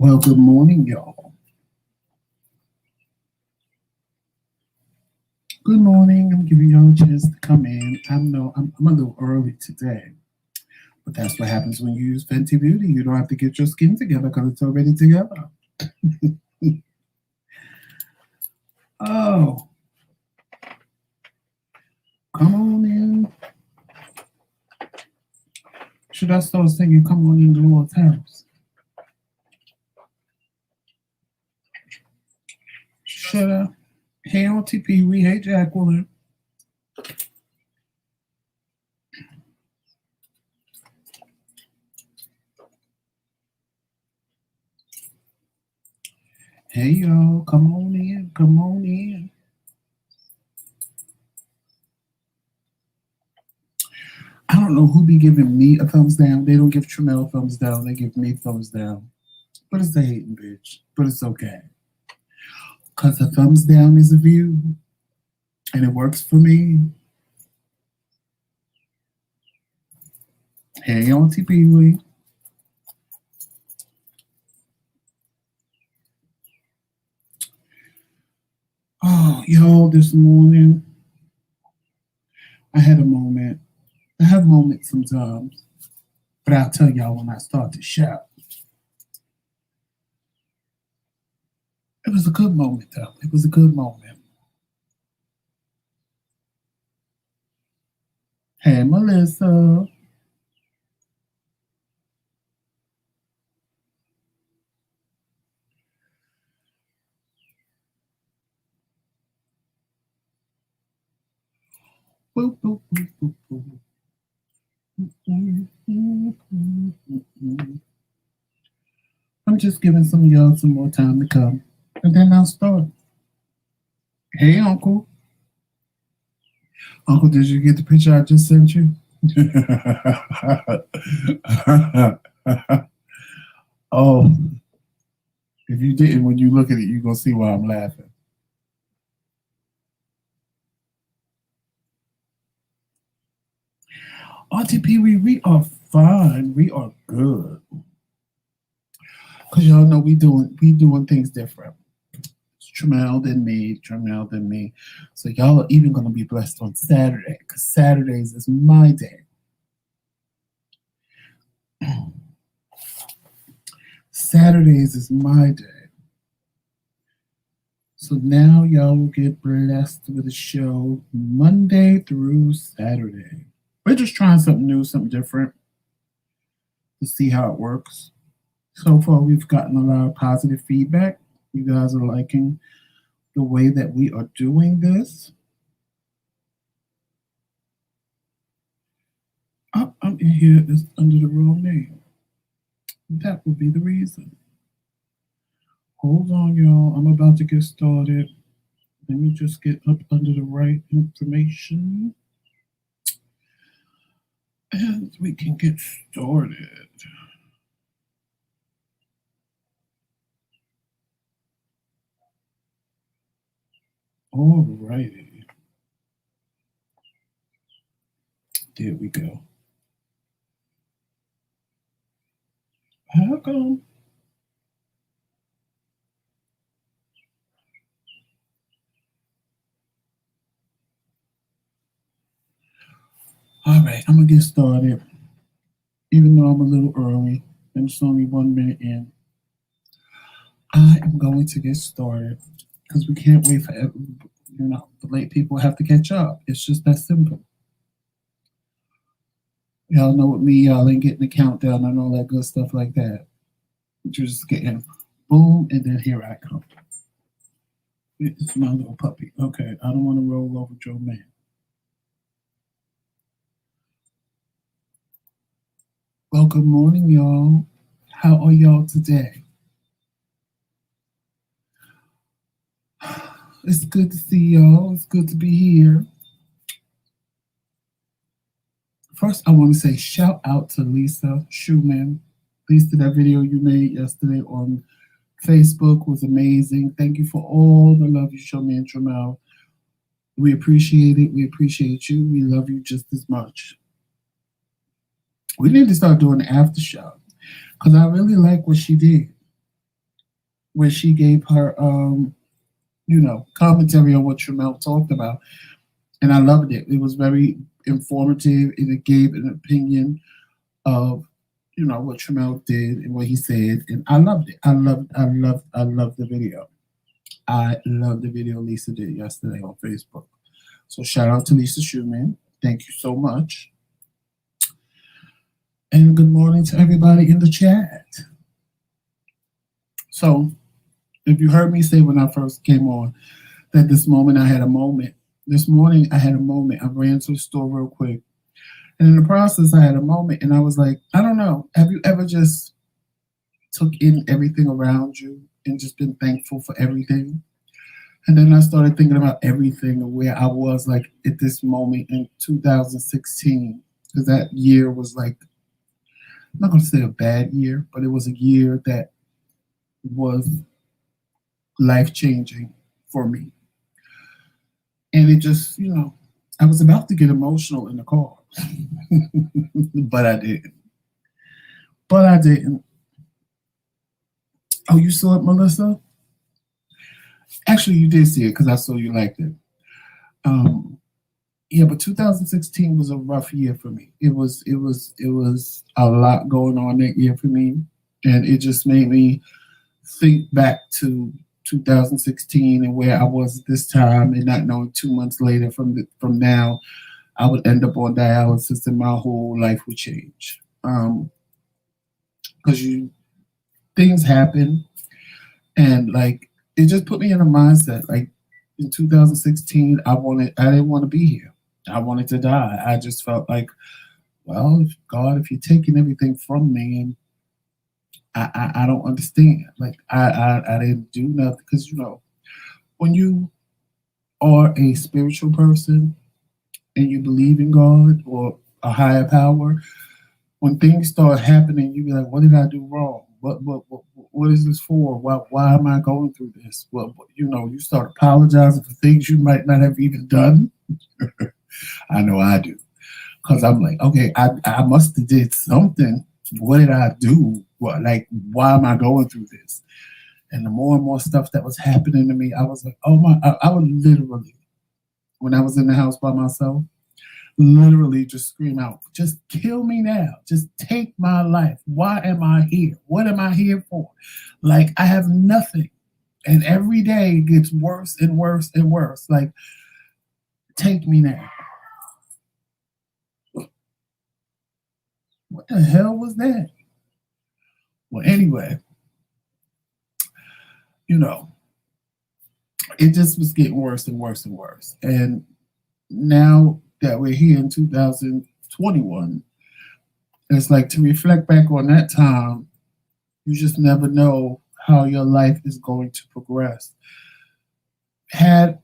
Well, good morning, y'all. Good morning. I'm giving y'all a chance to come in. I know I'm a little early today, but that's what happens when you use Fenty Beauty. You don't have to get your skin together because it's already together. Oh, come on in. Should I start singing "Come On In the Lord's House"? Should I? Hey, Auntie Pee Wee. Hey, Jacqueline. Hey, y'all. Come on in. Come on in. I don't know who be giving me a thumbs down. They don't give Tramel thumbs down. They give me thumbs down. But it's a hating bitch. But it's okay. Because a thumbs down is a view. And it works for me. Hey, Auntie Pee Wee. Oh, y'all, this morning, I had a moment. I have moments sometimes. But I'll tell y'all when I start to shout. It was a good moment, though. It was a good moment. Hey, Melissa. Boop, boop, boop, boop, boop. I'm just giving some of y'all some more time to come. And then I'll start. Hey, Uncle. Uncle, did you get the picture I just sent you? Oh, if you didn't, when you look at it, you're going to see why I'm laughing. Auntie Pee Wee, we are fine. We are good. Because y'all know we doing things different. It's Tramel than me, Tramel than me. So y'all are even going to be blessed on Saturday. Because Saturdays is my day. Saturdays is my day. So now y'all will get blessed with a show Monday through Saturday. We're just trying something new, something different to see how it works. So far, we've gotten a lot of positive feedback. You guys are liking the way that we are doing this. I'm in here is under the wrong name. That would be the reason. Hold on, y'all. I'm about to get started. Let me just get up under the right information. And we can get started. All righty. There we go. How come? All right, I'm going to get started. Even though I'm a little early and it's only 1 minute in, I am going to get started because we can't wait for the late people have to catch up. It's just that simple. Y'all know with me, y'all ain't getting the countdown and all that good stuff like that. You're just getting boom, and then here I come. It's my little puppy. Okay, I don't want to roll over Joe Man. Well, good morning, y'all. How are y'all today? It's good to see y'all. It's good to be here. First, I want to say shout out to Lisa Schumann. Lisa, that video you made yesterday on Facebook was amazing. Thank you for all the love you show me and Tramel. We appreciate it. We appreciate you. We love you just as much. We need to start doing the after show because I really like what she did. where she gave her, commentary on what Tramel talked about, and I loved it. It was very informative, and it gave an opinion of, what Tramel did and what he said, and I loved it. I loved the video. I love the video Lisa did yesterday on Facebook. So shout out to Lisa Schumann. Thank you so much. And good morning to everybody in the chat. So if you heard me say when I first came on that this morning I had a moment. I ran to the store real quick. And in the process, I had a moment and I was like, I don't know. Have you ever just took in everything around you and just been thankful for everything? And then I started thinking about everything and where I was like at this moment in 2016, because that year was like, I'm not going to say a bad year, but it was a year that was life-changing for me. And it just, I was about to get emotional in the car, but I didn't. Oh, you saw it, Melissa? Actually, you did see it because I saw you liked it. Yeah, but 2016 was a rough year for me. It was a lot going on that year for me, and it just made me think back to 2016 and where I was at this time, and not knowing 2 months later from now, I would end up on dialysis and my whole life would change. Because things happen, and like it just put me in a mindset. Like in 2016, I didn't want to be here. I wanted to die. I just felt like, well, God, if you're taking everything from me, and I don't understand. Like I didn't do nothing, because when you are a spiritual person and you believe in God or a higher power, when things start happening, you be like, what did I do wrong? What is this for? Why am I going through this? Well, you start apologizing for things you might not have even done. I know I do, because I'm like, okay, I must have did something. What did I do? Why am I going through this? And the more and more stuff that was happening to me, I was like, oh my! I would literally, when I was in the house by myself, literally just scream out, just kill me now. Just take my life. Why am I here? What am I here for? Like, I have nothing. And every day it gets worse and worse and worse. Like, take me now. What the hell was that? Well, anyway, it just was getting worse and worse and worse. And now that we're here in 2021, it's like, to reflect back on that time, you just never know how your life is going to progress. Had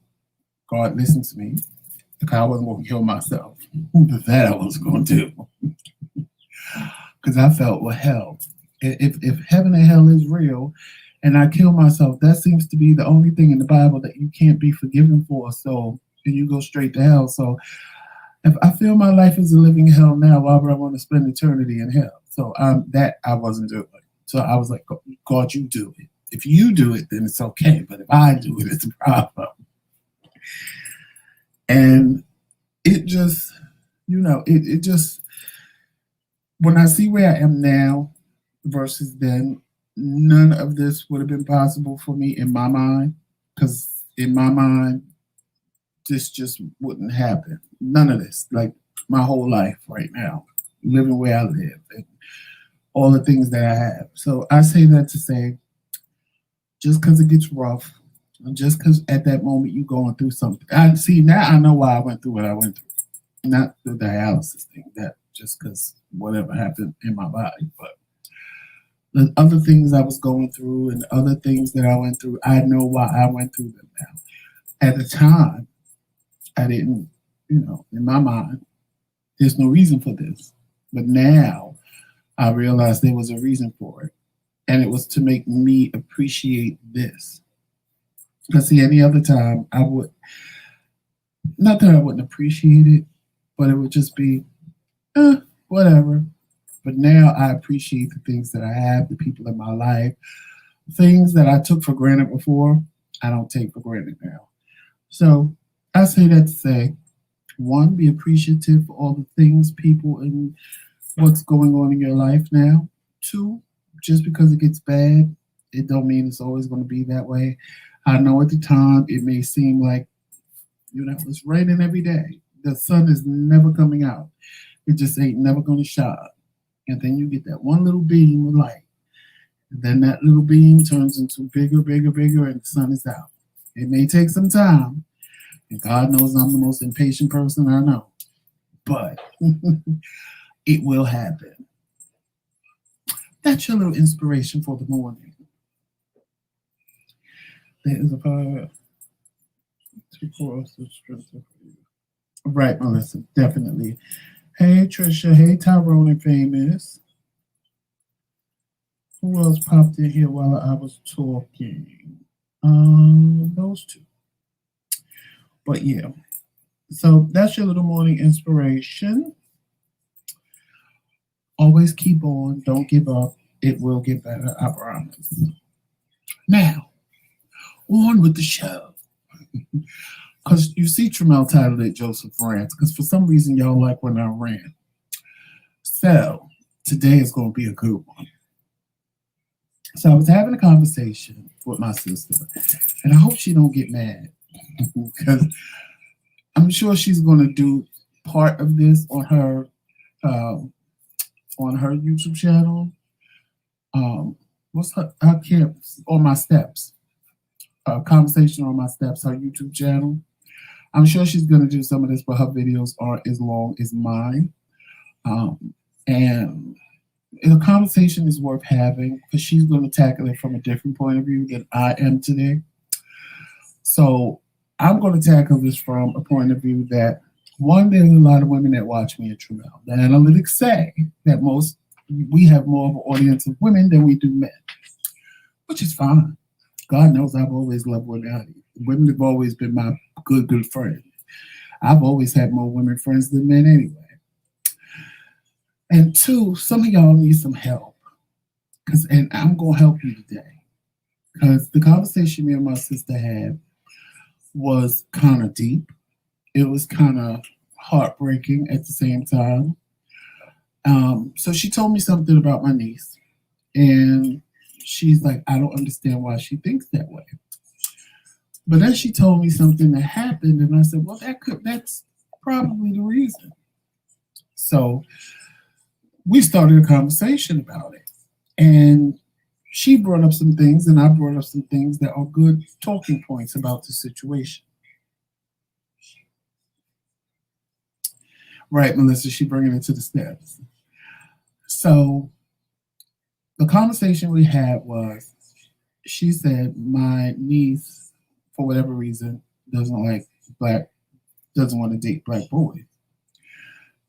God listened to me, I wasn't going to kill myself. That I wasn't going to do. Because I felt, well, hell, if heaven and hell is real and I kill myself, that seems to be the only thing in the Bible that you can't be forgiven for. So, and you go straight to hell. So if I feel my life is a living hell now, why would I want to spend eternity in hell? So that I wasn't doing. So I was like, God, you do it. If you do it, then it's okay. But if I do it, it's a problem. And it just, it just, when I see where I am now versus then, none of this would have been possible for me in my mind. Because in my mind, this just wouldn't happen. None of this. Like, my whole life right now, living where I live, and all the things that I have. So I say that to say, just because it gets rough, just because at that moment you're going through something. Now I know why I went through what I went through. Not the dialysis thing, that just because whatever happened in my body. But the other things I was going through and other things that I went through, I know why I went through them now. At the time, I didn't, in my mind, there's no reason for this. But now I realized there was a reason for it. And it was to make me appreciate this. Because see, any other time I would, not that I wouldn't appreciate it, but it would just be, whatever. But now I appreciate the things that I have, the people in my life, Things that I took for granted before, I don't take for granted now. So I say that to say, one, be appreciative for all the things, people, and what's going on in your life now. Two, just because it gets bad, it don't mean it's always going to be that way. I know at the time it may seem like, it's raining every day. The sun is never coming out. It just ain't never going to shine. And then you get that one little beam of light. And then that little beam turns into bigger, bigger, bigger, and the sun is out. It may take some time. And God knows I'm the most impatient person I know. But it will happen. That's your little inspiration for the morning. There is a fire to cross the strength of you. Right, Melissa, definitely. Hey, Trisha. Hey, Tyrone and Famous. Who else popped in here while I was talking? Those two. But yeah, so that's your little morning inspiration. Always keep on. Don't give up. It will get better. I promise. Now, on with the show. Because you see Tramel titled it Joseph Rants, because for some reason y'all like when I rant. So, today is going to be a good one. So, I was having a conversation with my sister, and I hope she don't get mad, because I'm sure she's going to do part of this on her YouTube channel. What's her? I can't on my steps. Conversation on my steps. Her YouTube channel. I'm sure she's going to do some of this, but her videos aren't as long as mine. And the conversation is worth having because she's going to tackle it from a different point of view than I am today. So I'm going to tackle this from a point of view that, one, there's a lot of women that watch me at Tramel. The analytics say that we have more of an audience of women than we do men, which is fine. God knows I've always loved women. Women have always been my good friend. I've always had more women friends than men anyway. And two, some of y'all need some help. And I'm going to help you today. Because the conversation me and my sister had was kind of deep. It was kind of heartbreaking at the same time. So she told me something about my niece. And she's like, I don't understand why she thinks that way. But then she told me something that happened, and I said, well, that's probably the reason. So we started a conversation about it. And she brought up some things, and I brought up some things that are good talking points about the situation. Right, Melissa, she bringing it to the steps. So the conversation we had was, she said my niece, for whatever reason, doesn't want to date black boys.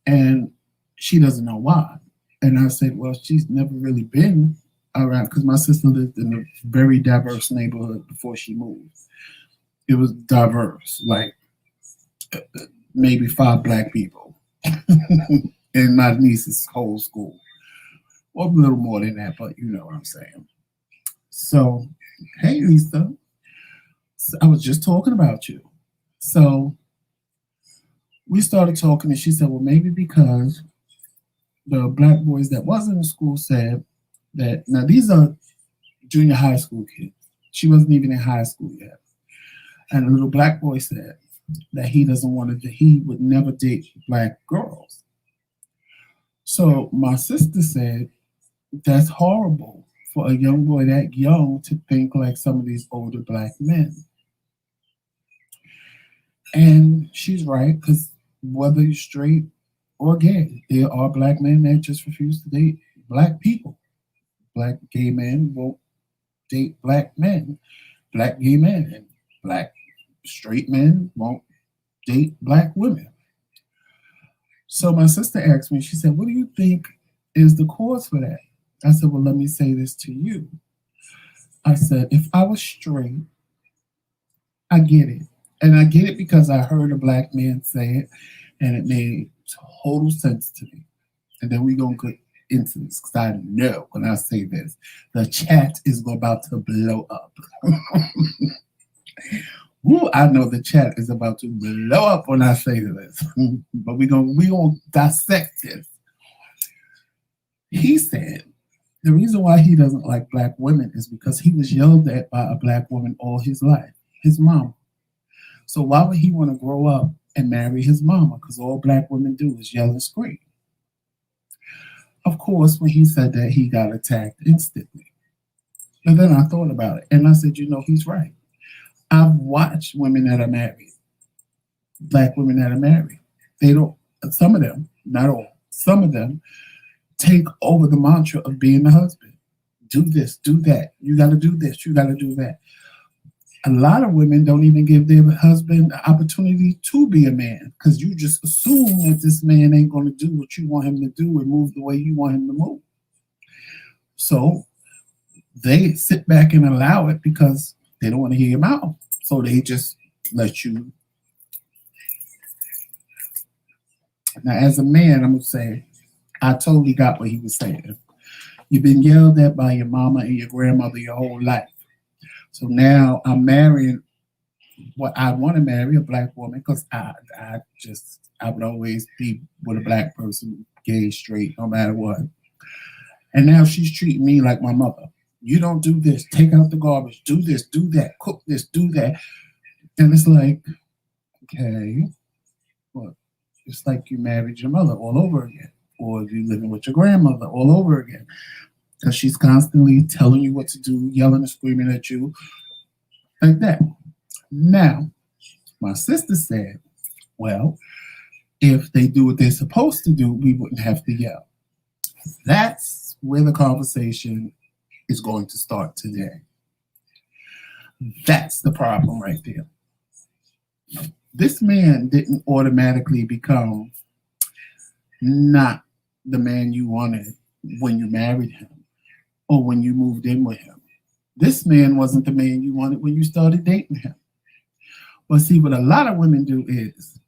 And she doesn't know why. And I said, well, she's never really been around, because my sister lived in a very diverse neighborhood before she moved. It was diverse, like maybe 5 black people in my niece's whole school. Or a little more than that, but you know what I'm saying. So, hey, Lisa. So I was just talking about you. So we started talking, and she said, well, maybe because the black boys that was in the school said that, now these are junior high school kids. She wasn't even in high school yet. And a little black boy said that he would never date black girls. So my sister said, that's horrible for a young boy that young to think like some of these older black men. And she's right, because whether you're straight or gay, there are black men that just refuse to date black people. Black gay men won't date black men. Black gay men and black straight men won't date black women. So my sister asked me, she said, what do you think is the cause for that? I said, well, let me say this to you. I said, if I was straight, I get it. And I get it because I heard a black man say it, and it made total sense to me. And then we're going to incidents because I know when I say this, the chat is about to blow up. Woo, I know the chat is about to blow up when I say this, but we gonna dissect this. He said the reason why he doesn't like black women is because he was yelled at by a black woman all his life, his mom. So why would he want to grow up and marry his mama? Because all black women do is yell and scream. Of course, when he said that, he got attacked instantly. But then I thought about it and I said, he's right. I've watched women that are married, black women that are married. They don't, some of them, not all, some of them take over the mantra of being the husband. Do this, do that. You got to do this, you got to do that. A lot of women don't even give their husband the opportunity to be a man because you just assume that this man ain't going to do what you want him to do and move the way you want him to move. So they sit back and allow it because they don't want to hear him out. So they just let you. Now, as a man, I'm going to say, I totally got what he was saying. You've been yelled at by your mama and your grandmother your whole life. So now I'm marrying what I want to marry, a black woman, because I would always be with a black person, gay, straight, no matter what. And now she's treating me like my mother. You don't do this, take out the garbage, do this, do that, cook this, do that. And it's like, okay, well, it's like you married your mother all over again, or you living with your grandmother all over again. Because she's constantly telling you what to do, yelling and screaming at you, like that. Now, my sister said, well, if they do what they're supposed to do, we wouldn't have to yell. That's where the conversation is going to start today. That's the problem right there. This man didn't automatically become not the man you wanted when you married him or when you moved in with him. This man wasn't the man you wanted when you started dating him. But see, what a lot of women do is,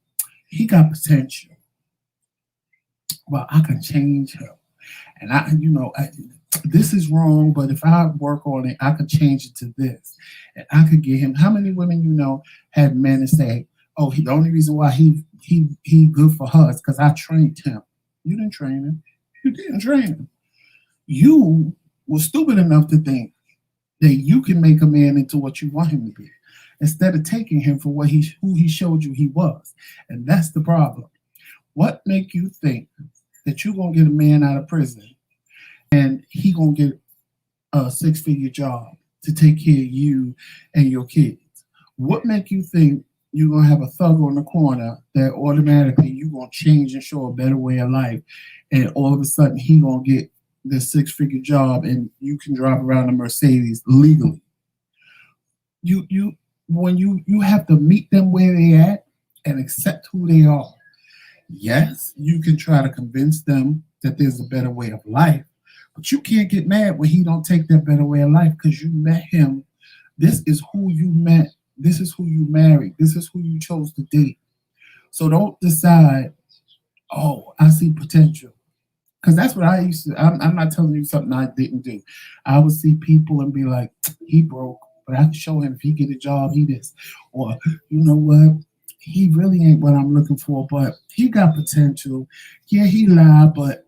he got potential. Well, I can change him. And this is wrong, but if I work on it, I could change it to this. And I could get him. How many women have men that say, oh, the only reason why he good for her is because I trained him. You didn't train him. You didn't train him. You were stupid enough to think that you can make a man into what you want him to be, instead of taking him for who he showed you he was. And that's the problem. What make you think that you're going to get a man out of prison and he going to get a 6-figure job to take care of you and your kids? What make you think you're going to have a thug on the corner that automatically you're going to change and show a better way of life, and all of a sudden he going to get this 6-figure job and you can drive around a Mercedes legally? When you have to meet them where they at and accept who they are. Yes, you can try to convince them that there's a better way of life, but you can't get mad when he don't take that better way of life because you met him. This is who you met. This is who you married. This is who you chose to date. So don't decide, oh, I see potential. Because that's what I used to. I'm not telling you something I didn't do. I would see people and be like, he broke, but I can show him if he get a job, he this. Or, you know what? He really ain't what I'm looking for, but he got potential. Yeah, he lied, but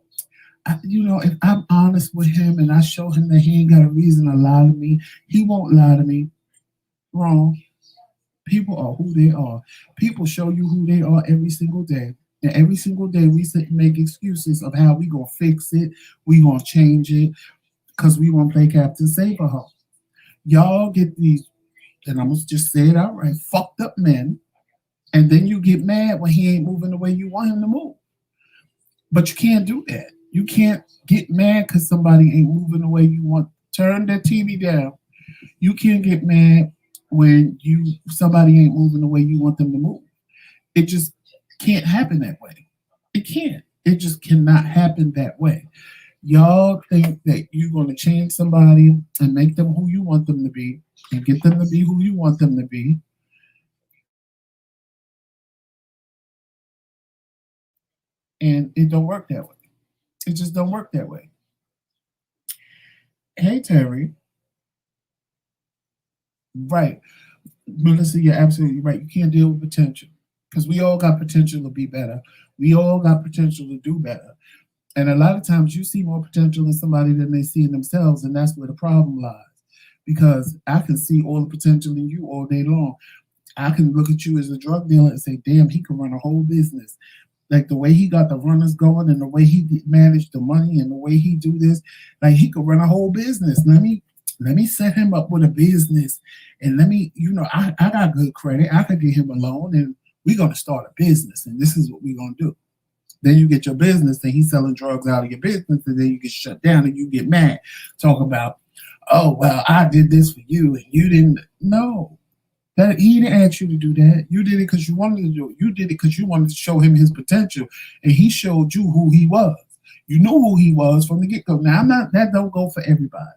if I'm honest with him and I show him that he ain't got a reason to lie to me, he won't lie to me. Wrong. People are who they are. People show you who they are every single day. And every single day we sit and make excuses of how we gonna fix it, we gonna change it, because we want to play Captain Save-A-Ho. Y'all get these, and I'm gonna just say it outright, fucked up men, and then you get mad when he ain't moving the way you want him to move. But you can't do that. You can't get mad because somebody ain't moving the way you want. Turn that TV down. You can't get mad when somebody ain't moving the way you want them to move. It just can't happen that way. It can't. It just cannot happen that way. Y'all think that you're going to change somebody and make them who you want them to be and get them to be who you want them to be. And it don't work that way. It just don't work that way. Hey, Terry. Right. Melissa, you're absolutely right. You can't deal with potential because we all got potential to be better. We all got potential to do better. And a lot of times you see more potential in somebody than they see in themselves. And that's where the problem lies. Because I can see all the potential in you all day long. I can look at you as a drug dealer and say, damn, he can run a whole business. Like the way he got the runners going and the way he managed the money and the way he do this, like he could run a whole business. Let me set him up with a business and let me, I got good credit. I could get him a loan and we're going to start a business and this is what we're going to do. Then you get your business and he's selling drugs out of your business and then you get shut down and you get mad. Talk about, oh, well, I did this for you and you didn't. No. That he didn't ask you to do that. You did it because you wanted to do it. You did it because you wanted to show him his potential, and he showed you who he was. You knew who he was from the get-go. Now, that don't go for everybody.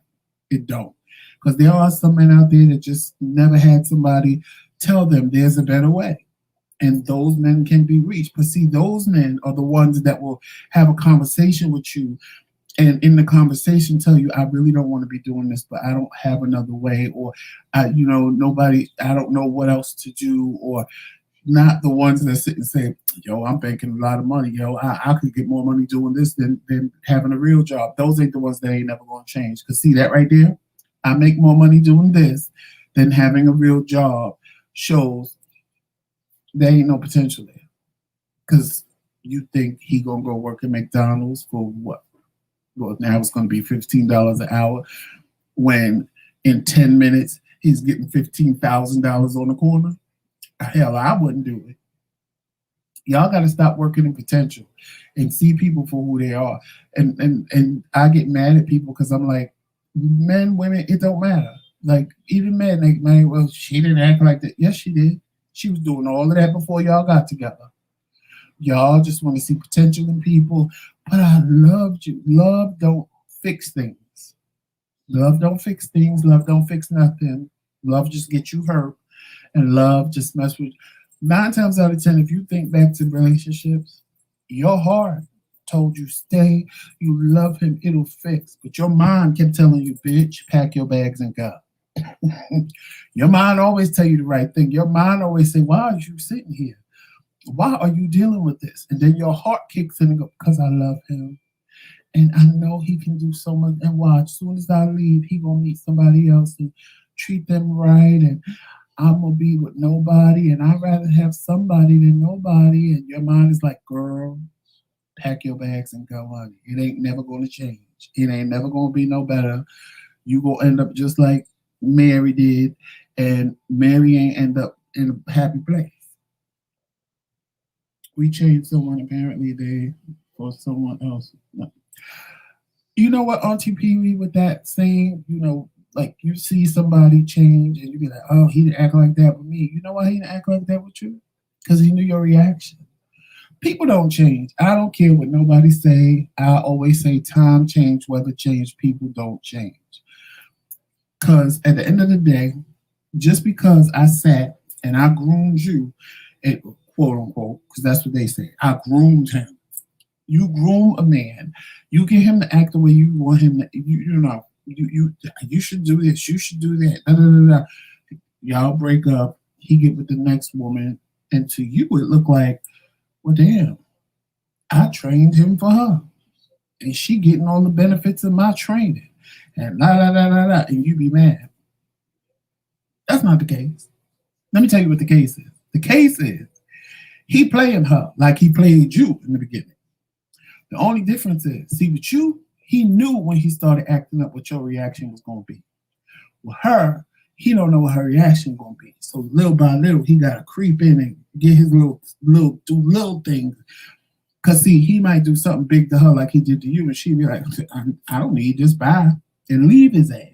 It don't, because there are some men out there that just never had somebody tell them there's a better way, and those men can be reached. But see, those men are the ones that will have a conversation with you. And in the conversation, tell you, I really don't want to be doing this, but I don't have another way, or I don't know what else to do, or not the ones that sit and say, yo, I'm making a lot of money, yo, I could get more money doing this than having a real job. Those ain't the ones that ain't never going to change. Because see that right there? I make more money doing this than having a real job shows there ain't no potential there. Because you think he going to go work at McDonald's for what? Well, now it's going to be $15 an hour when in 10 minutes he's getting $15,000 on the corner. Hell, I wouldn't do it. Y'all got to stop working in potential and see people for who they are. And I get mad at people because I'm like, men, women, it don't matter. Like, even men, well, she didn't act like that. Yes, she did. She was doing all of that before y'all got together. Y'all just want to see potential in people. But I loved you. Love don't fix things. Love don't fix things. Love don't fix nothing. Love just get you hurt. And love just mess with you. 9 times out of 10, if you think back to relationships, your heart told you stay. You love him. It'll fix. But your mind kept telling you, bitch, pack your bags and go. Your mind always tell you the right thing. Your mind always say, why are you sitting here? Why are you dealing with this? And then your heart kicks in and goes, because I love him. And I know he can do so much. And watch, as soon as I leave, he going to meet somebody else and treat them right. And I'm going to be with nobody. And I'd rather have somebody than nobody. And your mind is like, girl, pack your bags and go, honey. It ain't never going to change. It ain't never going to be no better. You going to end up just like Mary did. And Mary ain't end up in a happy place. We changed someone, apparently they for someone else. No. You know what, Auntie Pee Wee, with that saying, like you see somebody change and you be like, oh, he didn't act like that with me. You know why he didn't act like that with you? Because he knew your reaction. People don't change. I don't care what nobody say. I always say time change, weather change, people don't change. Because at the end of the day, just because I sat and I groomed you, quote unquote, because that's what they say. I groomed him. You groom a man. You get him to act the way you want him to. You should do this. You should do that. Da, da, da, da. Y'all break up. He get with the next woman, and to you it look like, well, damn, I trained him for her, and she getting all the benefits of my training, and la la la la la, and you be mad. That's not the case. Let me tell you what the case is. The case is, he playing her like he played you in the beginning. The only difference is, see, with you, he knew when he started acting up what your reaction was going to be. With her, he don't know what her reaction going to be. So little by little, he got to creep in and get his do little things. Because, see, he might do something big to her like he did to you, and she'd be like, I don't need this, bye, and leave his ass.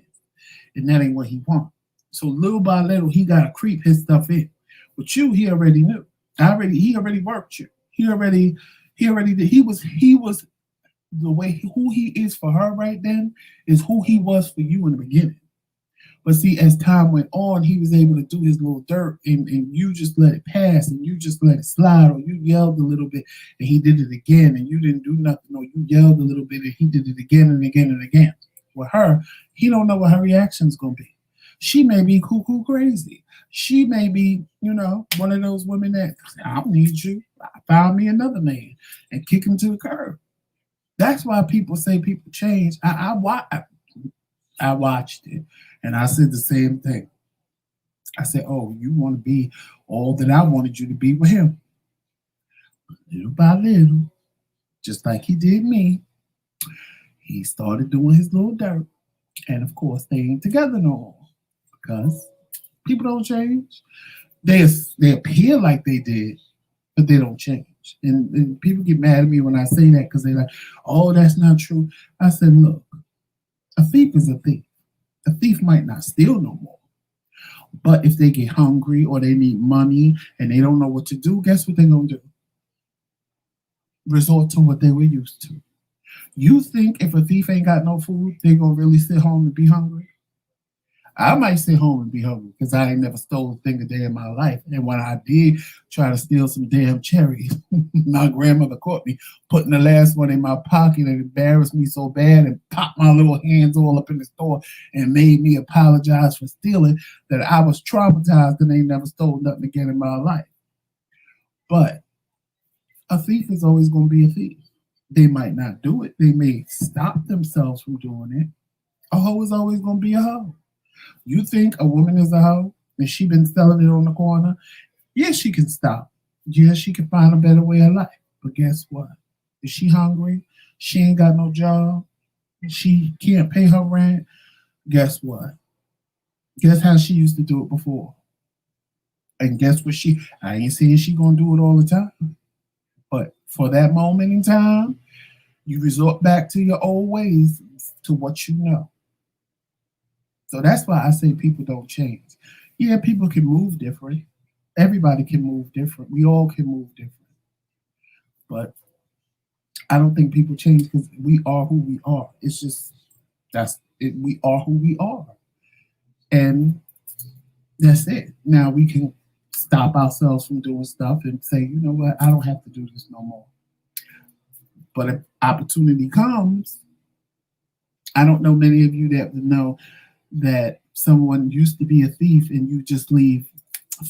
And that ain't what he wants. So little by little, he got to creep his stuff in. With you, he already knew. He already worked you. He already did. He was the way who he is for her right then is who he was for you in the beginning. But see, as time went on, he was able to do his little dirt, and you just let it pass, and you just let it slide, or you yelled a little bit, and he did it again, and you didn't do nothing, or you yelled a little bit, and he did it again and again and again. With her, he don't know what her reaction's gonna be. She may be cuckoo crazy. She may be, one of those women that I don't need you. I found me another man and kick him to the curb. That's why people say people change. I watched it, and I said the same thing. I said, "Oh, you want to be all that I wanted you to be with him." Little by little, just like he did me, he started doing his little dirt, and of course, they ain't together no more because people don't change. They appear like they did, but they don't change. And people get mad at me when I say that because they're like, "Oh, that's not true." I said, "Look, a thief is a thief. A thief might not steal no more. But if they get hungry or they need money and they don't know what to do, guess what they're going to do? Resort to what they were used to. You think if a thief ain't got no food, they're going to really sit home and be hungry? I might sit home and be hungry because I ain't never stole a thing a day in my life. And when I did try to steal some damn cherries, my grandmother caught me putting the last one in my pocket and embarrassed me so bad and popped my little hands all up in the store and made me apologize for stealing that I was traumatized and ain't never stole nothing again in my life. But a thief is always going to be a thief. They might not do it. They may stop themselves from doing it. A hoe is always going to be a hoe. You think a woman is a hoe and she been selling it on the corner? Yes, she can stop. Yes, she can find a better way of life. But guess what? Is she hungry? She ain't got no job. She can't pay her rent. Guess what? Guess how she used to do it before? And guess what I ain't saying she gonna do it all the time. But for that moment in time, you resort back to your old ways, to what you know. So that's why I say people don't change. Yeah, people can move different. Everybody can move different. We all can move different. But I don't think people change because we are who we are. It's just that's it. We are who we are, and that's it. Now we can stop ourselves from doing stuff and say, you know what, I don't have to do this no more. But if opportunity comes, I don't know many of you that would know that someone used to be a thief and you just leave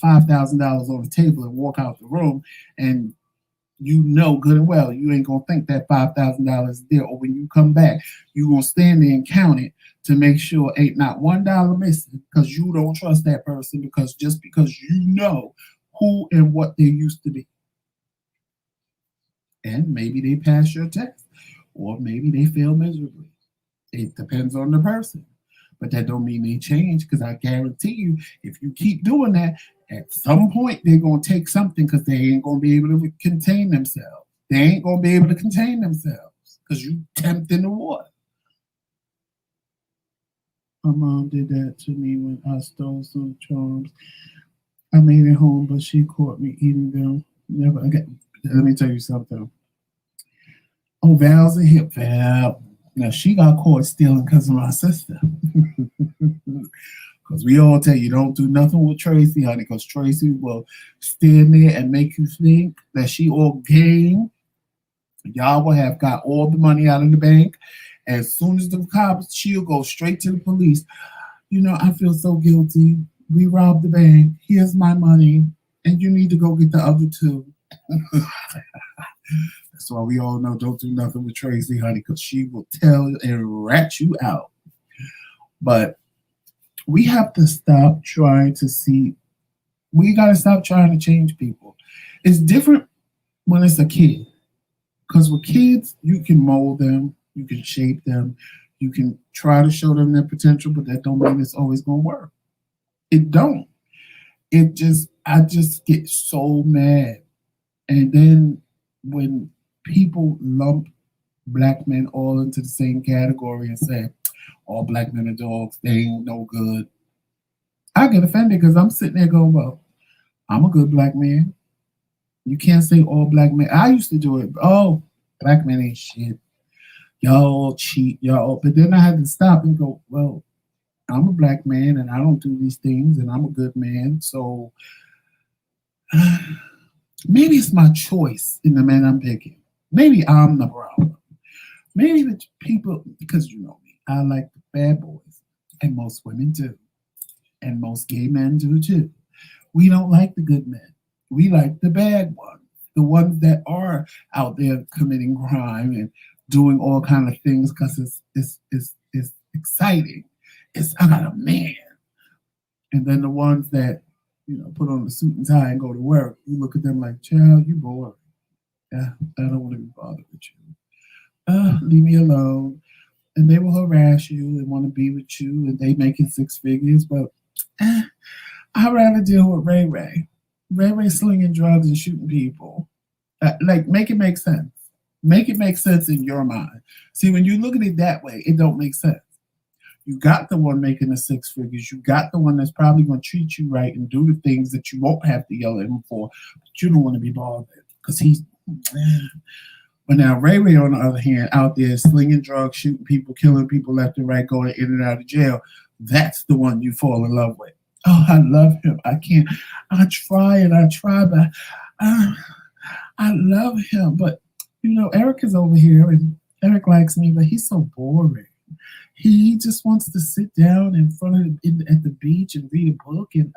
$5,000 on the table and walk out the room, and you know good and well you ain't gonna think that $5,000 is there. Or when you come back, you gonna stand there and count it to make sure ain't not $1 missing because you don't trust that person because you know who and what they used to be. And maybe they pass your test, or maybe they fail miserably. It depends on the person. But that don't mean they change, because I guarantee you, if you keep doing that, at some point they're going to take something because they ain't going to be able to contain themselves. They ain't going to be able to contain themselves because you tempting the water. My mom did that to me when I stole some charms. I made it home, but she caught me eating them. Never again. Let me tell you something. Oh, Val's a hip Val. Now, she got caught stealing because of my sister. Because we all tell you, don't do nothing with Tracy, honey, because Tracy will stand there and make you think that she all game. Y'all will have got all the money out of the bank. As soon as the cops, she'll go straight to the police. You know, I feel so guilty. We robbed the bank. Here's my money. And you need to go get the other two. That's why we all know don't do nothing with Tracy, honey, because she will tell and rat you out. But we have to stop trying to see. We got to stop trying to change people. It's different when it's a kid. Because with kids, you can mold them. You can shape them. You can try to show them their potential, but that don't mean it's always going to work. It don't. I just get so mad. And then when people lump black men all into the same category and say, all black men are dogs, they ain't no good, I get offended because I'm sitting there going, well, I'm a good black man. You can't say all black men. I used to do it. Oh, black men ain't shit. Y'all cheat, y'all. But then I had to stop and go, well, I'm a black man and I don't do these things and I'm a good man. So maybe it's my choice in the man I'm picking. Maybe I'm the problem. Maybe the people, because you know me, I like the bad boys. And most women do. And most gay men do too. We don't like the good men. We like the bad ones. The ones that are out there committing crime and doing all kind of things because it's exciting. It's I got a man. And then the ones that, put on the suit and tie and go to work, you look at them like, child, you bored. Yeah, I don't want to be bothered with you. Leave me alone. And they will harass you and want to be with you, and they making six figures. But I'd rather deal with Ray Ray. Ray Ray slinging drugs and shooting people. Like, make it make sense. Make it make sense in your mind. See, when you look at it that way, it don't make sense. You got the one making the six figures. You got the one that's probably going to treat you right and do the things that you won't have to yell at him for, but you don't want to be bothered because he's. But now Ray Ray, on the other hand, out there slinging drugs, shooting people, killing people left and right, going in and out of jail. That's the one you fall in love with. Oh, I love him. I can't. I try, but I love him. But Eric is over here, and Eric likes me, but he's so boring. He just wants to sit down in front of at the beach and read a book, and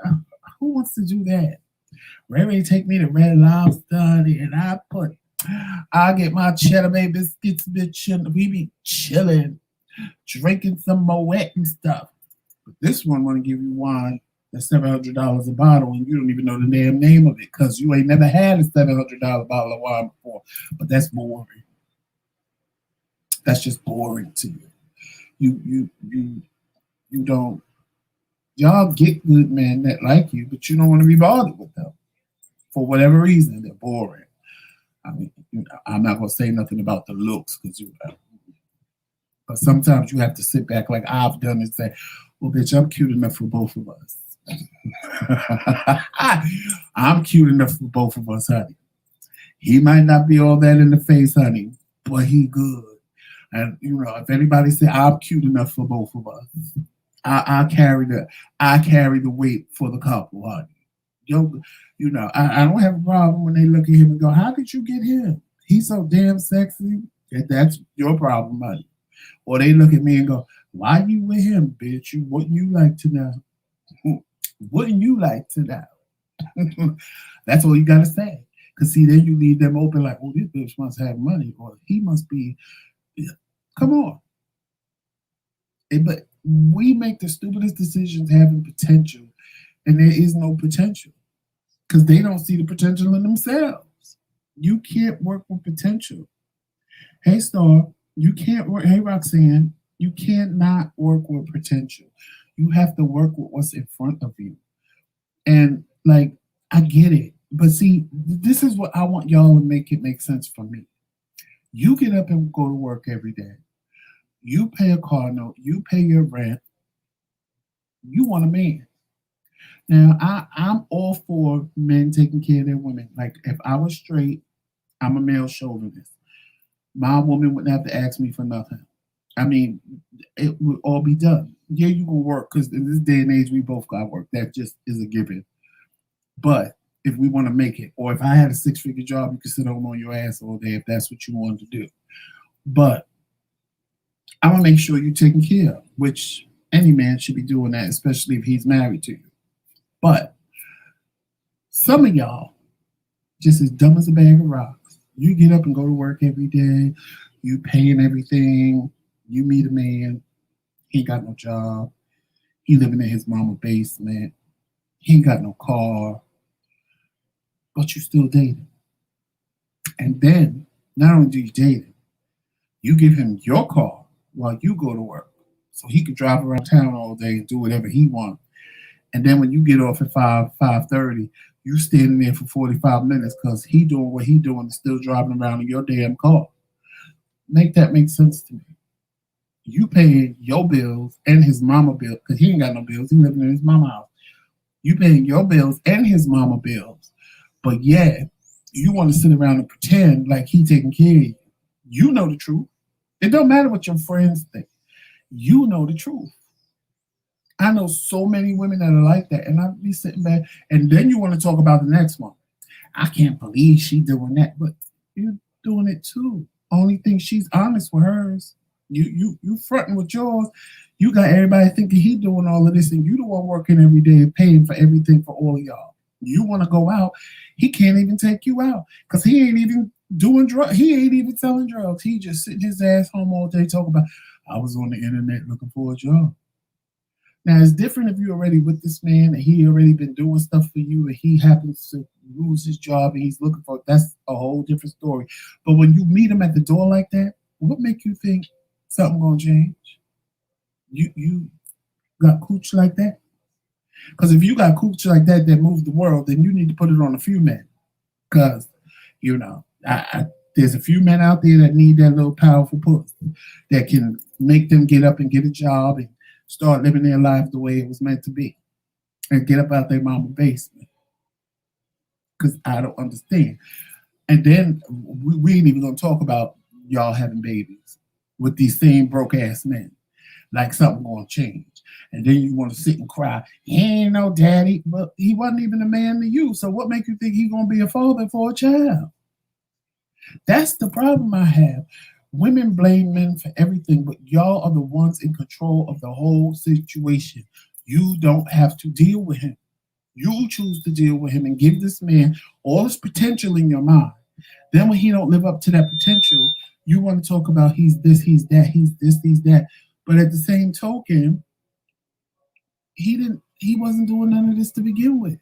who wants to do that? Ray Ray take me to Red Lobster, and I get my cheddar bay biscuits, bitch, and we be chilling, drinking some Moet and stuff. But this one want to give you wine that's $700 a bottle, and you don't even know the damn name of it because you ain't never had a $700 bottle of wine before. But that's boring. That's just boring to you. You don't. Y'all get good men that like you, but you don't want to be bothered with them for whatever reason. They're boring. I mean, I'm not gonna say nothing about the looks because but sometimes you have to sit back like I've done and say, "Well, bitch, I'm cute enough for both of us." I'm cute enough for both of us, honey. He might not be all that in the face, honey, but he good. And if anybody say I'm cute enough for both of us, I carry the weight for the couple, honey. I don't have a problem when they look at him and go, "How did you get him? He's so damn sexy." And that's your problem, honey. Or they look at me and go, "Why you with him, bitch? Wouldn't you like to know? Wouldn't you like to know?" That's all you gotta say. Cause see, then you leave them open like, "Oh, this bitch must have money, or he must be." Come on. But we make the stupidest decisions having potential, and there is no potential because they don't see the potential in themselves. You can't work with potential. Hey, Star, you can't work. Hey, Roxanne, you cannot work with potential. You have to work with what's in front of you. And I get it. But see, this is what I want y'all to make it make sense for me. You get up and go to work every day. You pay a car note. You pay your rent. You want a man. Now, I'm all for men taking care of their women. Like, if I was straight, I'm a male chauvinist. My woman wouldn't have to ask me for nothing. I mean, it would all be done. Yeah, you can work because in this day and age, we both got work. That just is a given. But if we want to make it, or if I had a six-figure job, you could sit home on your ass all day if that's what you wanted to do. But I want to make sure you're taken care of, which any man should be doing that, especially if he's married to you. But some of y'all just as dumb as a bag of rocks. You get up and go to work every day. You paying everything. You meet a man. He ain't got no job. He living in his mama's basement. He ain't got no car. But you still dating. And then, not only do you date him, you give him your car while you go to work. So he can drive around town all day and do whatever he wants. And then when you get off at 5:30, you standing there for 45 minutes because he doing what he doing and still driving around in your damn car. Make that make sense to me. You paying your bills and his mama bill because he ain't got no bills. He living in his mama house. You paying your bills and his mama bills. But yeah, you want to sit around and pretend like he taking care of you. You know the truth. It don't matter what your friends think. You know the truth. I know so many women that are like that, and I'll be sitting back, and then you want to talk about the next one. I can't believe she doing that, but you're doing it too. Only thing she's honest with hers. You fronting with yours. You got everybody thinking he doing all of this, and you the one working every day and paying for everything for all of y'all. You want to go out, he can't even take you out because he ain't even doing drugs. He ain't even selling drugs. He just sitting his ass home all day talking about. I was on the internet looking for a job. Now it's different if you're already with this man and he already been doing stuff for you and he happens to lose his job and he's looking for that's a whole different story. But when you meet him at the door like that, what make you think something gonna change? You got cooch like that? Because if you got cooch like that that moves the world, then you need to put it on a few men. Because there's a few men out there that need that little powerful push that can make them get up and get a job and start living their life the way it was meant to be and get up out their mama basement. Because I don't understand. And then we ain't even going to talk about y'all having babies with these same broke ass men. Like something going to change. And then you want to sit and cry. He ain't no daddy, but he wasn't even a man to you. So what make you think he going to be a father for a child? That's the problem I have. Women blame men for everything, but y'all are the ones in control of the whole situation. You don't have to deal with him. You choose to deal with him and give this man all his potential in your mind. Then when he don't live up to that potential, you want to talk about he's this, he's that, he's this, he's that. But at the same token, he wasn't doing none of this to begin with.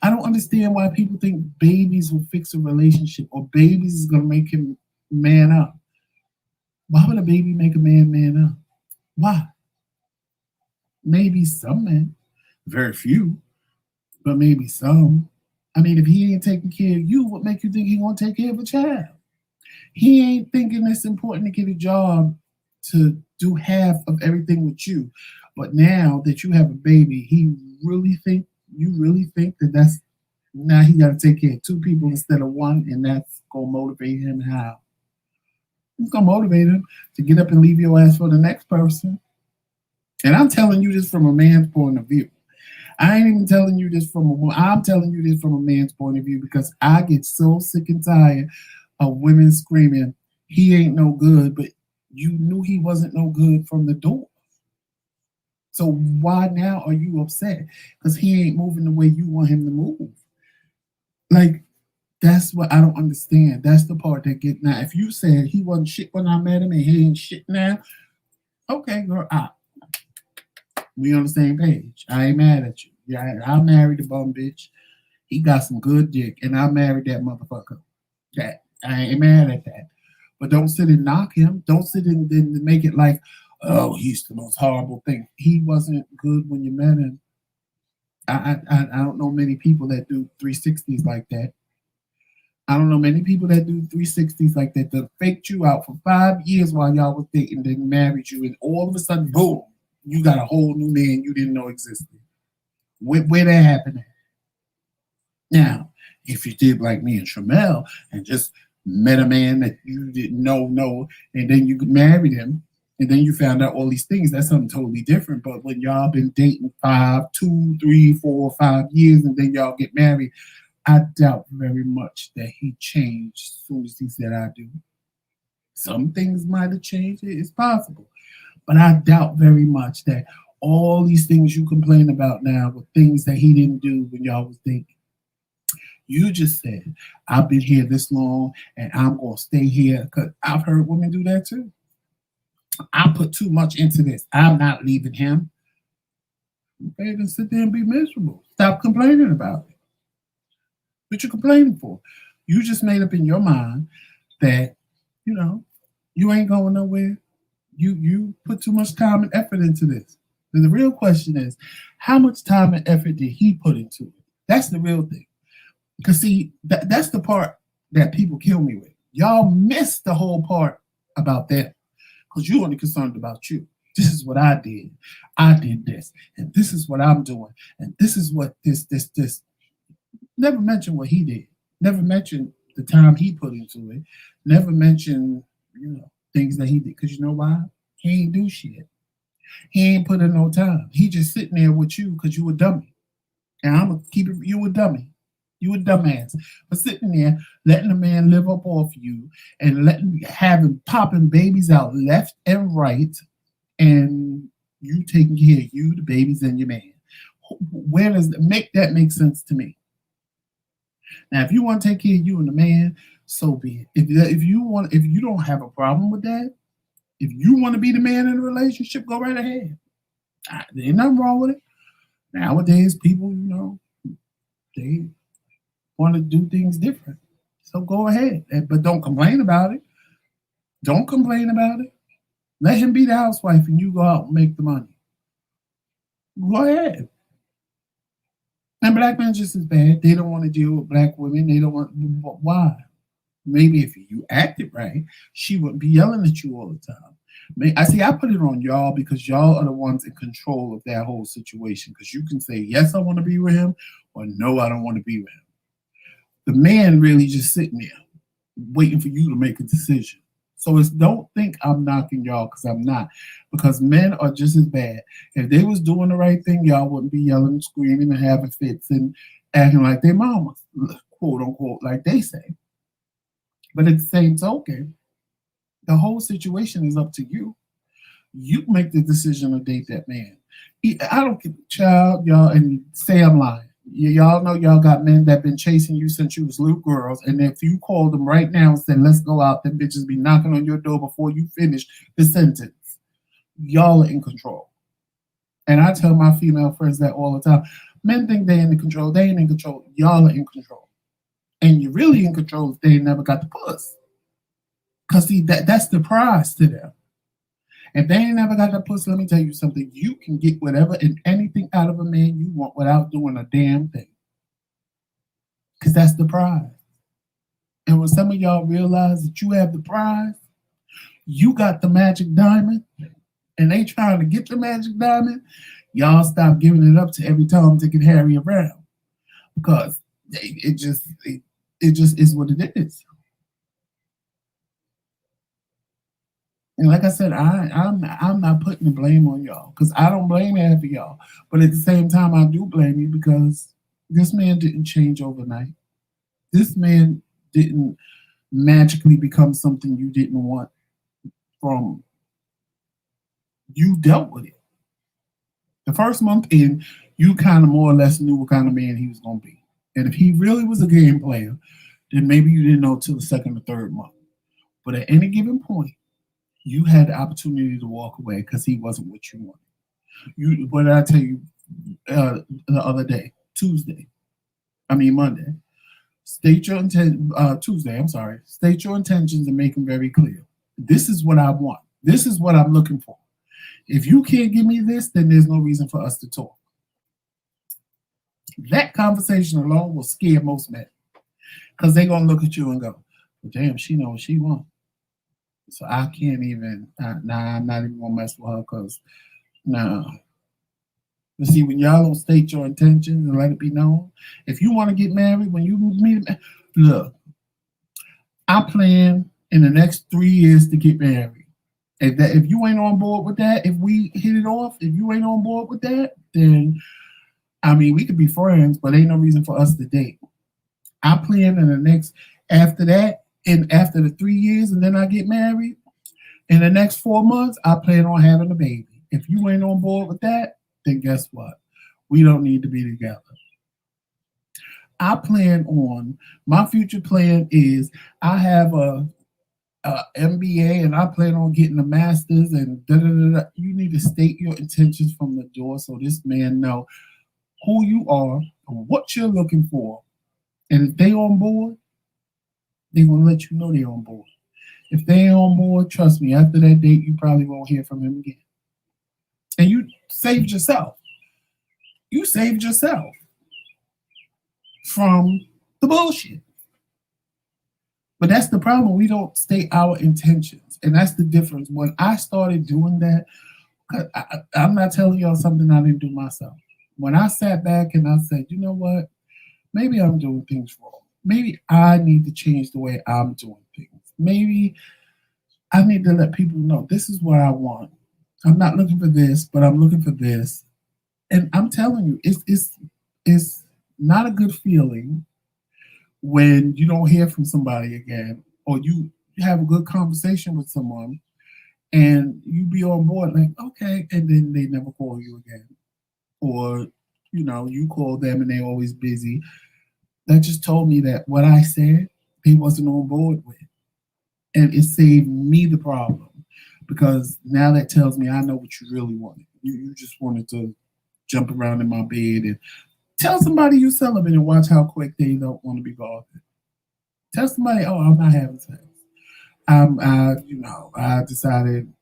I don't understand why people think babies will fix a relationship or babies is gonna make him man up. Why would a baby make a man up? Why? Maybe some men, very few, but maybe some. I mean, if he ain't taking care of you, what make you think he gonna take care of a child? He ain't thinking it's important to get a job to do half of everything with you. But now that you have a baby, you really think that that's now he got to take care of two people instead of one, and that's gonna motivate him how? It's gonna motivate him to get up and leave your ass for the next person. And I'm telling you this from a man's point of view. I ain't even telling you this I'm telling you this from a man's point of view because I get so sick and tired of women screaming, he ain't no good, but you knew he wasn't no good from the door. So why now are you upset? Because he ain't moving the way you want him to move. Like, that's what I don't understand. That's the part that get now. If you said he wasn't shit when I met him and he ain't shit now, okay, girl, we on the same page. I ain't mad at you. Yeah, I married the bum bitch. He got some good dick, and I married that motherfucker. That I ain't mad at that. But don't sit and knock him. Don't sit and make it like, oh, he's the most horrible thing. He wasn't good when you met him. I don't know many people that do 360s like that. I don't know many people that do 360s like that that faked you out for 5 years while y'all was dating, then married you, and all of a sudden, boom, you got a whole new man you didn't know existed. Where that happened at? Now, if you did like me and Tramel and just met a man that you didn't know, and then you married him, and then you found out all these things, that's something totally different. But when y'all been dating 2, 3, 4, 5 years, and then y'all get married, I doubt very much that he changed as soon as he said I do. Some things might have changed. It's possible. But I doubt very much that all these things you complain about now were things that he didn't do when y'all was dating. You just said, I've been here this long and I'm going to stay here. Because I've heard women do that too. I put too much into this. I'm not leaving him. Okay, then sit there and be miserable. Stop complaining about it. What you complaining for? You just made up in your mind that, you ain't going nowhere. You put too much time and effort into this. And the real question is, how much time and effort did he put into it? That's the real thing. Because see, that's the part that people kill me with. Y'all miss the whole part about them. Because you're only concerned about you. This is what I did. I did this. And this is what I'm doing. And this is what this. Never mention what he did. Never mention the time he put into it. Never mention, things that he did. Because you know why? He ain't do shit. He ain't put in no time. He just sitting there with you because you a dummy. And I'm gonna keep it. You a dummy. You a dumbass for sitting there letting a man live up off you and letting having popping babies out left and right, and you taking care of you, the babies, and your man. Where does that make sense to me? Now, if you want to take care of you and the man, so be it. If you don't have a problem with that, if you want to be the man in the relationship, go right ahead. There ain't nothing wrong with it. Nowadays, people, they want to do things different. So go ahead, but don't complain about it. Don't complain about it. Let him be the housewife and you go out and make the money. Go ahead. And black men just as bad. They don't want to deal with black women. They don't want. Why? Maybe if you acted right, she wouldn't be yelling at you all the time. I put it on y'all because y'all are the ones in control of that whole situation. Because you can say yes, I want to be with him, or no, I don't want to be with him. The man really just sitting there waiting for you to make a decision. So don't think I'm knocking y'all because I'm not. Because men are just as bad. If they was doing the right thing, y'all wouldn't be yelling and screaming and having fits and acting like their mama, quote unquote, like they say. But at the same token, the whole situation is up to you. You make the decision to date that man. I don't get child, y'all, and say I'm lying. Y'all know y'all got men that been chasing you since you was little girls, and if you called them right now and said, let's go out, them bitches be knocking on your door before you finish the sentence. Y'all are in control. And I tell my female friends that all the time. Men think they in control. They ain't in control. Y'all are in control. And you're really in control if they ain't never got the puss. Because see, that's the prize to them. If they ain't never got the puss, let me tell you something. You can get whatever and anything out of a man you want without doing a damn thing. Because that's the prize. And when some of y'all realize that you have the prize, you got the magic diamond, and they trying to get the magic diamond, y'all stop giving it up to every Tom, Dick, and Harry around. Because it just is what it is. And like I said, I'm not putting the blame on y'all because I don't blame half of y'all. But at the same time, I do blame you because this man didn't change overnight. This man didn't magically become something you didn't want from. You dealt with it. The first month in, you kind of more or less knew what kind of man he was going to be. And if he really was a game player, then maybe you didn't know till the second or third month. But at any given point, you had the opportunity to walk away because he wasn't what you wanted. What did I tell you the other day? Monday. State your intent. Tuesday. I'm sorry. State your intentions and make them very clear. This is what I want. This is what I'm looking for. If you can't give me this, then there's no reason for us to talk. That conversation alone will scare most men because they're gonna look at you and go, well, "Damn, she knows what she wants." So I can't even. I'm not even gonna mess with her because, nah. You see, when y'all don't state your intentions and let it be known, if you want to get married, when you meet, look, I plan in the next 3 years to get married. If you ain't on board with that, if we hit it off, if you ain't on board with that, then we could be friends, but ain't no reason for us to date. I plan in the next after that, and after the 3 years, and then I get married. In the next 4 months, I plan on having a baby. If you ain't on board with that, then guess what? We don't need to be together. I plan on my future plan is I have a MBA and I plan on getting a master's and da da da. You need to state your intentions from the door so this man know who you are and what you're looking for. And if they on board, they're gonna let you know they're on board. If they ain't on board, trust me, after that date, you probably won't hear from him again. And you saved yourself. You saved yourself from the bullshit. But that's the problem. We don't state our intentions. And that's the difference. When I started doing that, I'm not telling y'all something I didn't do myself. When I sat back and I said, you know what? Maybe I'm doing things wrong. Maybe I need to change the way I'm doing things. Maybe I need to let people know this is what I want. I'm not looking for this, but I'm looking for this. And I'm telling you, it's not a good feeling when you don't hear from somebody again, or you have a good conversation with someone and you be on board like, okay, and then they never call you again. Or, you call them and they're always busy. That just told me that what I said, they wasn't on board with. And it saved me the problem. Because now that tells me I know what you really wanted. You just wanted to jump around in my bed and tell somebody you celibate and watch how quick they don't want to be bothered. Tell somebody, oh, I'm not having sex. I decided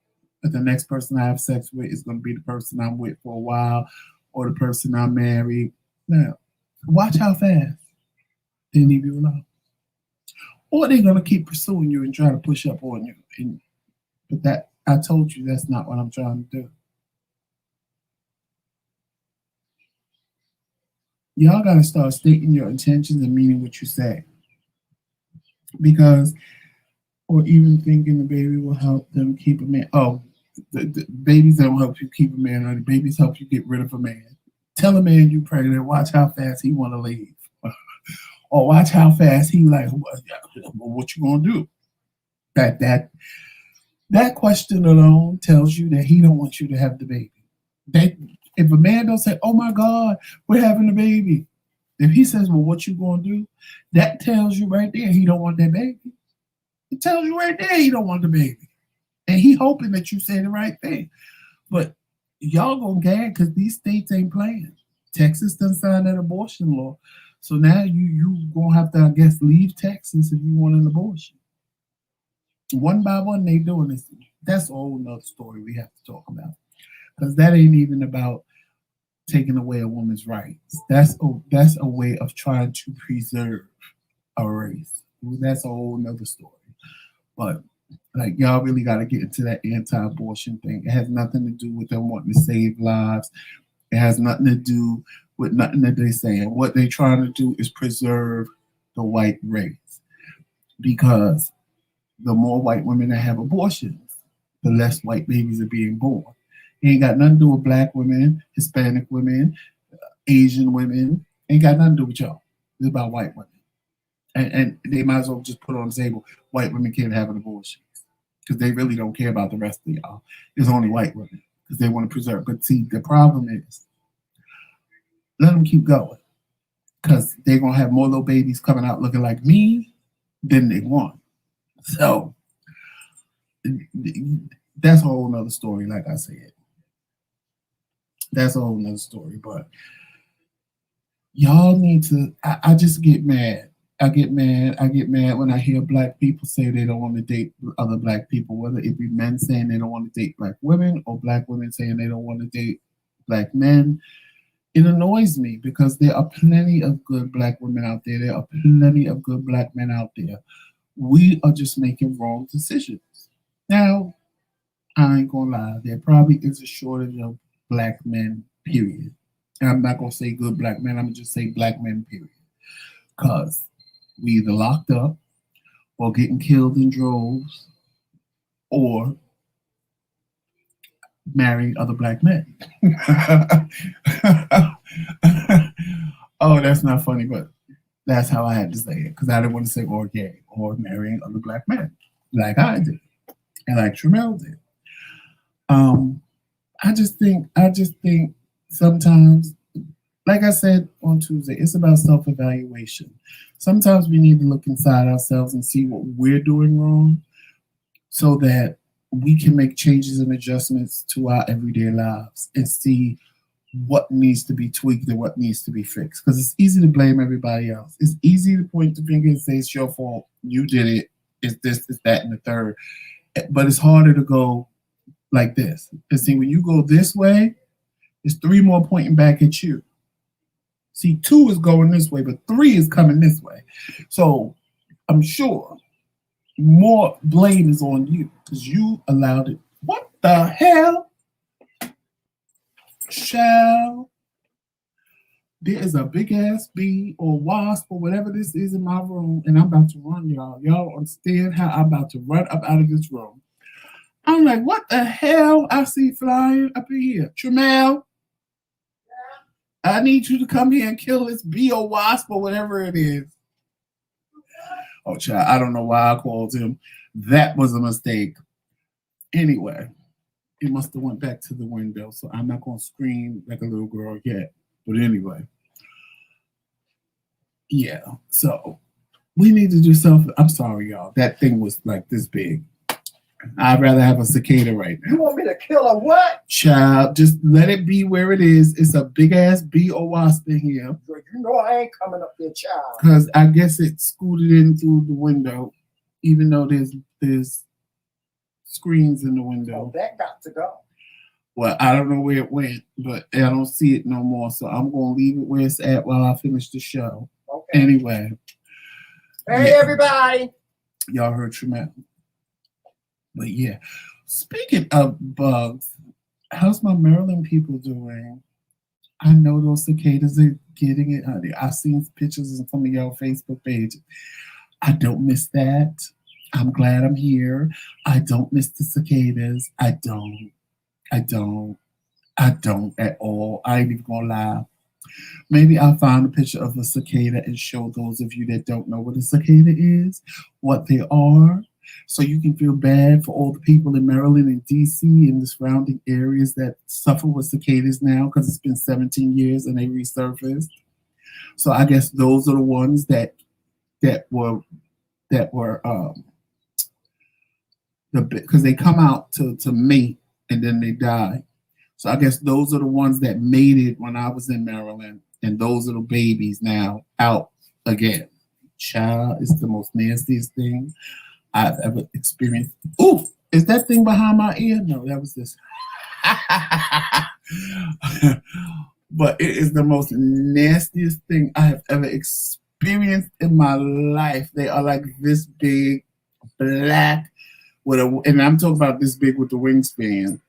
that the next person I have sex with is going to be the person I'm with for a while or the person I'm married. Now, watch how fast they leave you alone. Or they're going to keep pursuing you and try to push up on you. But that, I told you that's not what I'm trying to do. Y'all got to start stating your intentions and meaning what you say. Because, or even thinking the baby will help them keep a man. Oh, the babies don't help you keep a man, or the babies help you get rid of a man. Tell a man you pregnant, watch how fast he want to leave. Or watch how fast he like, what you gonna do? That question alone tells you that he don't want you to have the baby. That if a man don't say, "Oh my God, we're having a baby," if he says, "Well, what you gonna do?" That tells you right there he don't want that baby. It tells you right there he don't want the baby, and he hoping that you say the right thing. But y'all gonna gag because these states ain't playing. Texas done signed that abortion law, so now you gonna have to, I guess, leave Texas if you want an abortion. One by one, they doing this. That's a whole nother story we have to talk about because that ain't even about taking away a woman's rights. That's a way of trying to preserve a race. That's a whole nother story. But like y'all really got to get into that anti-abortion thing. It has nothing to do with them wanting to save lives. It has nothing to do with nothing that they're saying. What they're trying to do is preserve the white race because the more white women that have abortions, the less white babies are being born. It ain't got nothing to do with black women, Hispanic women, Asian women. Ain't got nothing to do with y'all. It's about white women. And they might as well just put on the table white women can't have an abortion because they really don't care about the rest of y'all. It's only white women because they want to preserve. But see, the problem is let them keep going because they're going to have more little babies coming out looking like me than they want. So that's a whole nother story, like I said. That's a whole nother story. But y'all need to, I just get mad. I get mad. I get mad when I hear black people say they don't want to date other black people, whether it be men saying they don't want to date black women or black women saying they don't want to date black men. It annoys me because there are plenty of good black women out there. There are plenty of good black men out there. We are just making wrong decisions. Now, I ain't gonna lie, there probably is a shortage of black men, period. And I'm not gonna say good black men, I'm gonna just say black men, period. Because we either locked up or getting killed in droves or marrying other black men. Oh, that's not funny, but that's how I had to say it because I didn't want to say or gay or marrying other black men like I did and like Tramel did. Um, I just think sometimes, like I said on Tuesday, it's about self evaluation. Sometimes we need to look inside ourselves and see what we're doing wrong so that we can make changes and adjustments to our everyday lives and see what needs to be tweaked and what needs to be fixed. Because it's easy to blame everybody else. It's easy to point the finger and say it's your fault. You did it. It's this, it's that, and the third. But it's harder to go like this. And see, when you go this way, it's three more pointing back at you. See, two is going this way, but three is coming this way. So I'm sure more blame is on you because you allowed it. What the hell? Shall there is a big ass bee or wasp or whatever this is in my room, and I'm about to run, y'all. Y'all understand how I'm about to run up out of this room. I'm like, what the hell I see flying up in here? Tramel, I need you to come here and kill this bee or wasp or whatever it is. Oh, child, I don't know why I called him. That was a mistake. Anyway, it must have went back to the window, so I'm not going to scream like a little girl yet. But anyway, yeah, so we need to do something. I'm sorry, y'all. That thing was like this big. I'd rather have a cicada right now. You want me to kill a what? Child, just let it be where it is. It's a big ass bee or wasp in here. You know I ain't coming up there, child. Because I guess it scooted in through the window, even though there's screens in the window. Oh, that got to go. Well, I don't know where it went, but I don't see it no more. So I'm going to leave it where it's at while I finish the show. Okay. Anyway. Hey, everybody. Y'all heard Tremaine. But yeah, speaking of bugs, how's my Maryland people doing? I know those cicadas are getting it, honey. I've seen pictures on some of y'all Facebook pages. I don't miss that. I'm glad I'm here. I don't miss the cicadas. I don't at all. I ain't even gonna lie. Maybe I'll find a picture of a cicada and show those of you that don't know what a cicada is, what they are, so you can feel bad for all the people in Maryland and DC and the surrounding areas that suffer with cicadas now because it's been 17 years and they resurfaced. So I guess those are the ones that were because they come out to mate and then they die. So I guess those are the ones that made it when I was in Maryland, and those are the babies now out again. Child, it's the most nastiest thing I've ever experienced. Ooh, is that thing behind my ear? No, that was this. But it is the most nastiest thing I have ever experienced in my life. They are like this big, black, and I'm talking about this big with the wingspan.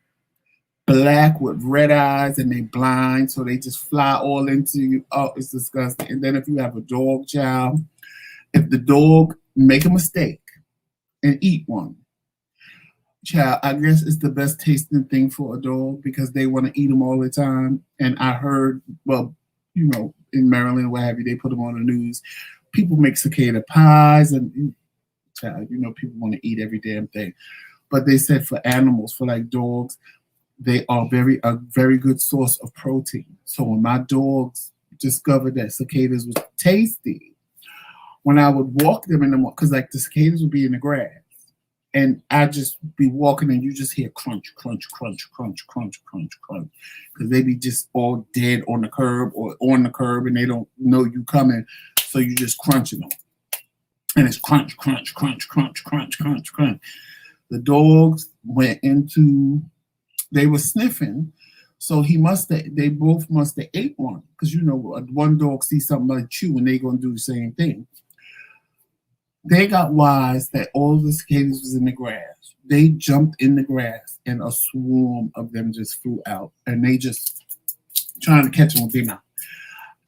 Black with red eyes, and they blind, so they just fly all into you. Oh, it's disgusting. And then if you have a dog, child, if the dog make a mistake and eat one, child, I guess it's the best tasting thing for a dog because they want to eat them all the time. And I heard, well, in Maryland, what have you, they put them on the news. People make cicada pies, and child, people want to eat every damn thing. But they said for animals, for like dogs, they are a very good source of protein. So when my dogs discovered that cicadas was tasty, when I would walk them in the morning, because like the cicadas would be in the grass, and I'd just be walking and you just hear crunch, crunch, crunch, crunch, crunch, crunch, crunch, because they be just all dead on the curb or on the curb and they don't know you coming, so you just crunching them. And it's crunch, crunch, crunch, crunch, crunch, crunch, crunch. The dogs went into... They were sniffing, so they both must have ate one, because one dog sees something like you and they gonna do the same thing. They got wise that all the cicadas was in the grass. They jumped in the grass and a swarm of them just flew out, and they just trying to catch them with their mouth.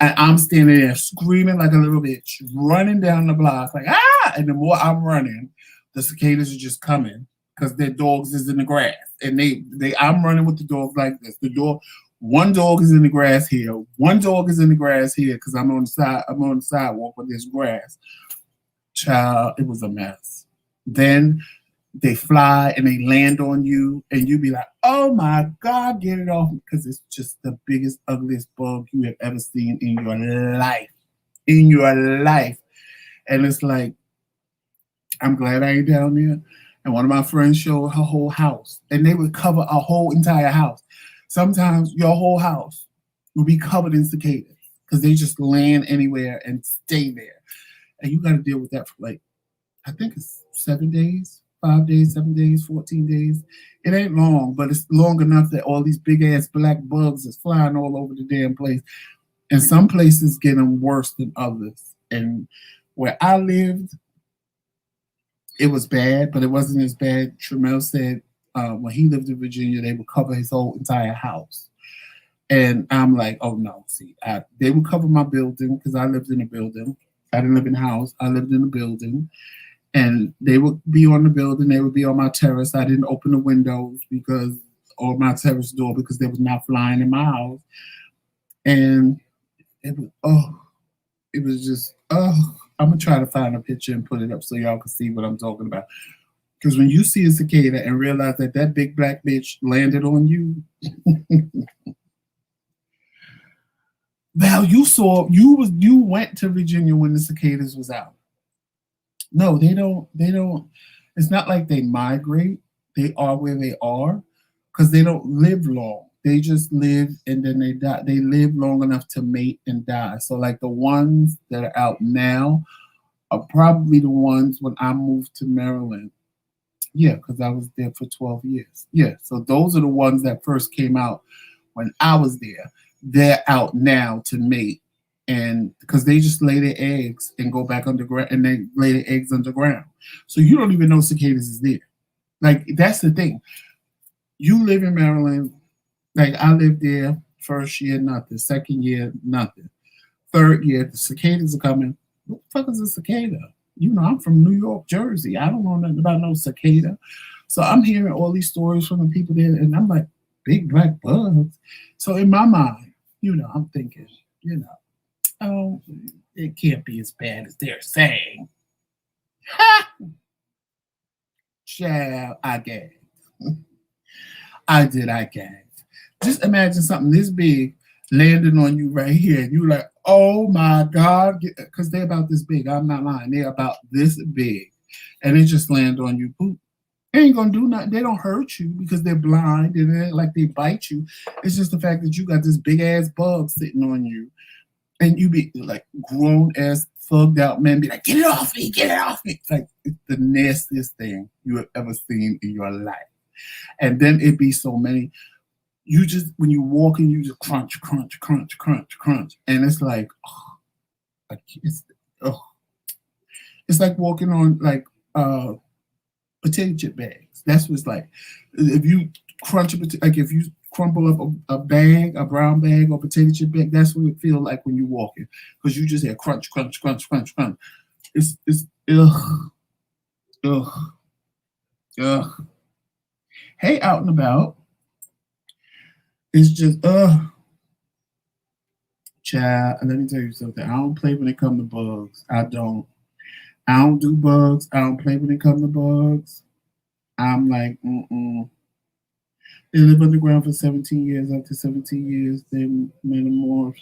And I'm standing there screaming like a little bitch, running down the block like ah! And the more I'm running, the cicadas are just coming, because their dogs is in the grass, and I'm running with the dogs like this. One dog is in the grass here, one dog is in the grass here, because I'm on the sidewalk with this grass. Child, it was a mess. Then they fly and they land on you, and you be like, oh my God, get it off, because it's just the biggest, ugliest bug you have ever seen in your life. In your life. And it's like, I'm glad I ain't down there. And one of my friends showed her whole house, and they would cover a whole entire house. Sometimes your whole house will be covered in cicadas because they just land anywhere and stay there. And you got to deal with that for like, I think it's 7 days, 5 days, 7 days, 14 days. It ain't long, but it's long enough that all these big ass black bugs is flying all over the damn place. And some places getting worse than others. And where I lived, it was bad, but it wasn't as bad. Tremel said when he lived in Virginia, they would cover his whole entire house. And I'm like, oh no, see, they would cover my building because I lived in a building. I didn't live in a house. I lived in a building. And they would be on the building. They would be on my terrace. I didn't open the windows because, or my terrace door because they was not flying in my house. And it was just I'm gonna try to find a picture and put it up so y'all can see what I'm talking about. Because when you see a cicada and realize that that big black bitch landed on you, Val, you went to Virginia when the cicadas was out. No, they don't. They don't. It's not like they migrate. They are where they are because they don't live long. They just live and then they die. They live long enough to mate and die. So like the ones that are out now are probably the ones when I moved to Maryland. Yeah, because I was there for 12 years. Yeah, so those are the ones that first came out when I was there. They're out now to mate, and because they just lay their eggs and go back underground, and they lay their eggs underground. So you don't even know cicadas is there. Like that's the thing. You live in Maryland. Like I lived there first year, nothing. Second year, nothing. Third year, the cicadas are coming. What the fuck is a cicada? You know, I'm from New York, Jersey. I don't know nothing about no cicada. So I'm hearing all these stories from the people there, and I'm like, big black bugs. So in my mind, you know, I'm thinking, you know, oh, it can't be as bad as they're saying. Ha! Child, I gagged. I gagged. Just imagine something this big landing on you right here, and you're like, oh my God, because they're about this big. I'm not lying. They're about this big, and they just land on you. Boop. They ain't gonna do nothing. They don't hurt you because they're blind and it ain't like they bite you. It's just the fact that you got this big ass bug sitting on you, and you be like grown ass thugged out men be like, get it off me, get it off me. It's like it's the nastiest thing you have ever seen in your life. And then it be so many. You just when you walk in, you just crunch, crunch, crunch, crunch, crunch, and it's like, oh, it's like walking on like potato chip bags. That's what it's like. If you crunch like if you crumple up a bag, a brown bag or potato chip bag, that's what it feels like when you're walking because you just hear crunch, crunch, crunch, crunch, crunch. It's ugh, ugh, ugh. Hey, out and about. It's just child. Let me tell you something. I don't play when it comes to bugs. I don't. I don't do bugs. I don't play when it comes to bugs. I'm like, They live underground for 17 years. After 17 years, they metamorph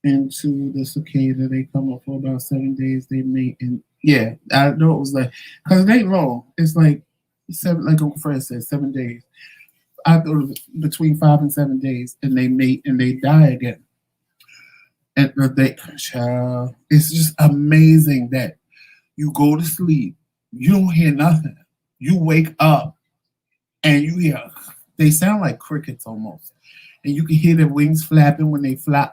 into the cicada. They come up for about 7 days. They mate, and yeah, I know it was like, because it ain't long. It's like seven, like Uncle Fred said, 7 days. I thought it was between 5 and 7 days, and they mate and they die again. And it's just amazing that you go to sleep, you don't hear nothing. You wake up and you hear, they sound like crickets almost. And you can hear their wings flapping when they fly.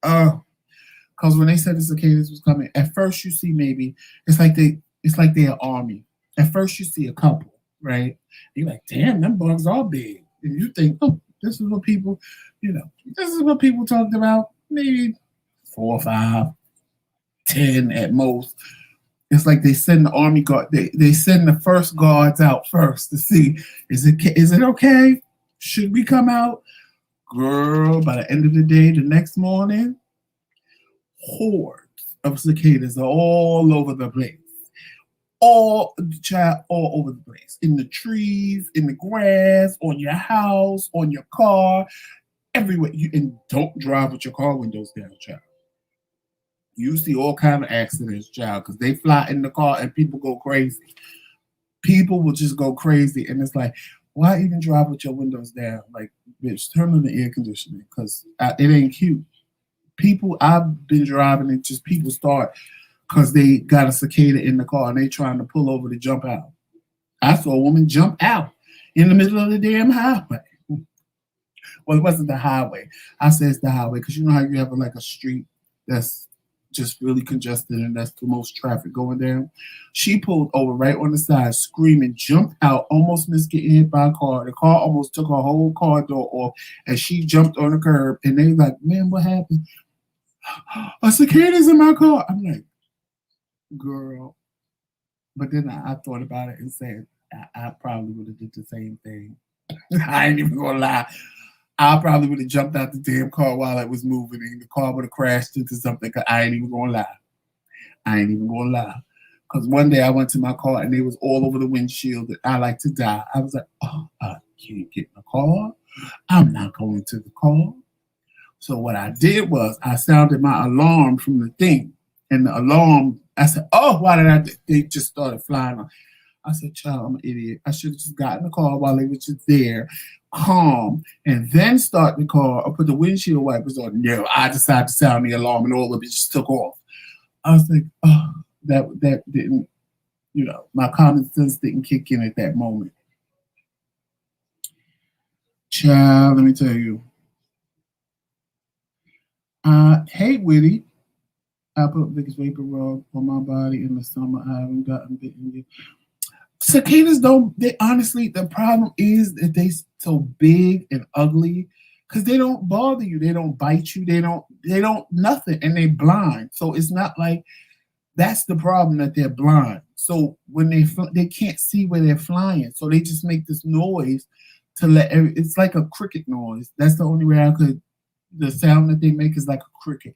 Because when they said the cicadas was coming, at first you see maybe, it's like they're an army. At first you see a couple, right? You're like, damn, them bugs are big. And you think, oh, this is what people, this is what people talked about. Maybe 4 or 5, 10 at most. It's like they send the army guard. They send the first guards out first to see is it okay? Should we come out? Girl, by the end of the day, the next morning, hordes of cicadas are all over the place. All over the place. In the trees, in the grass, on your house, on your car, everywhere. And don't drive with your car windows down, child. You see all kind of accidents, child, because they fly in the car and people go crazy. People will just go crazy, and it's like, why even drive with your windows down? Like, bitch, turn on the air conditioning because it ain't cute. People, I've been driving and just people start because they got a cicada in the car and they trying to pull over to jump out. I saw a woman jump out in the middle of the damn highway. Well, it wasn't the highway. I said it's the highway because you know how you have like a street that's just really congested and that's the most traffic going down. She pulled over right on the side, screaming, jumped out, almost missed getting hit by a car. The car almost took her whole car door off, and she jumped on the curb. And they like, man, what happened? A cicada's in my car. I'm like, girl, But then I thought about it and said, I probably would have did the same thing. I ain't even gonna lie. I probably would have jumped out the damn car while it was moving, and the car would have crashed into something. 'Cause I ain't even gonna lie. I ain't even gonna lie. Because one day I went to my car and it was all over the windshield. And I like to die. I was like, oh, I can't get in the car. I'm not going to the car. So what I did was I sounded my alarm from the thing, and the alarm. I said, "Oh, why did I?" They just started flying. I said, "Child, I'm an idiot. I should have just got in the car while they were just there, calm, and then start the car or put the windshield wipers on." No, I decided to sound the alarm, and all of it just took off. I was like, "Oh, that didn't, my common sense didn't kick in at that moment." Child, let me tell you. Hey, Witty. I put biggest vapor rub on my body in the summer. I haven't gotten bitten yet. Cicadas don't. They honestly, the problem is that they so big and ugly because they don't bother you. They don't bite you. They don't. They don't nothing, and they blind. So it's not like that's the problem that they're blind. So when they can't see where they're flying, so they just make this noise to it's like a cricket noise. That's the only way I could. The sound that they make is like a cricket.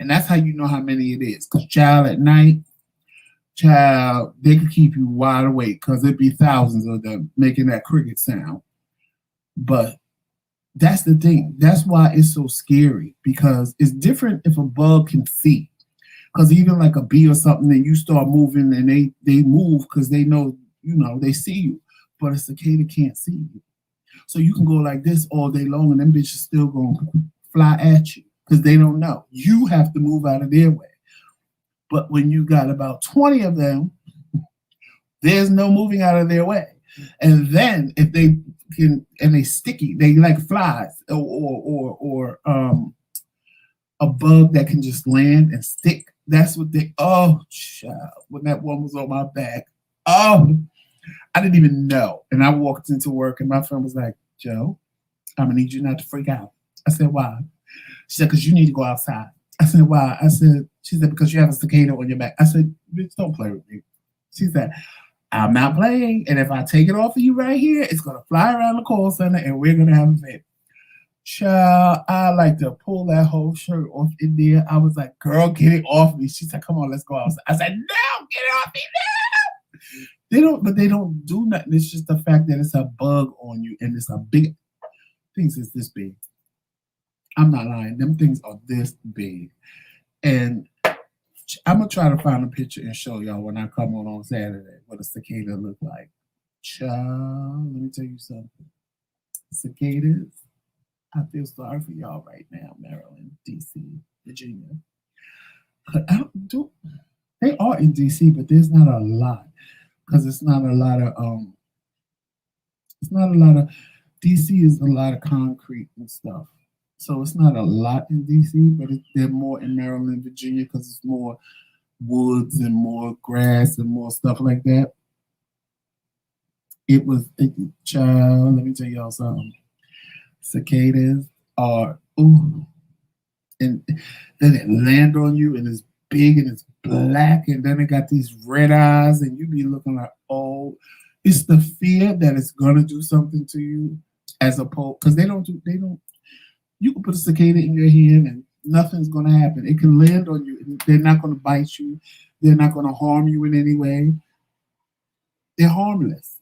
And that's how you know how many it is. Because child, at night, child, they could keep you wide awake because it'd be thousands of them making that cricket sound. But that's the thing. That's why it's so scary, because it's different if a bug can see. Because even like a bee or something, and you start moving and they move because they know, they see you. But a cicada can't see you. So you can go like this all day long and them bitches still going to fly at you. Because they don't know. You have to move out of their way. But when you got about 20 of them, there's no moving out of their way. And then if they can, and they sticky, they like flies or a bug that can just land and stick. That's what child, when that one was on my back, I didn't even know. And I walked into work and my friend was like, Joe, I'm gonna need you not to freak out. I said, why? She said, because you need to go outside. I said, why? She said, because you have a cicada on your back. I said, bitch, don't play with me. She said, I'm not playing. And if I take it off of you right here, it's going to fly around the call center and we're going to have a fit. Child, I like to pull that whole shirt off in there. I was like, girl, get it off me. She said, come on, let's go outside. I said, no, get it off me now. They don't do nothing. It's just the fact that it's a bug on you and it's a big, things is this big. I'm not lying. Them things are this big. And I'm going to try to find a picture and show y'all when I come on Saturday what a cicada look like. Child, let me tell you something. Cicadas, I feel sorry for y'all right now, Maryland, D.C., Virginia. They are in D.C., but there's not a lot. Because it's not a lot of, D.C. is a lot of concrete and stuff. So it's not a lot in D.C., but they're more in Maryland, Virginia, because it's more woods and more grass and more stuff like that. Child, let me tell y'all something. Cicadas are, and then it land on you and it's big and it's black and then it got these red eyes and you be looking like, oh, it's the fear that it's going to do something to you as opposed, because you can put a cicada in your hand and nothing's going to happen. It can land on you. They're not going to bite you. They're not going to harm you in any way. They're harmless.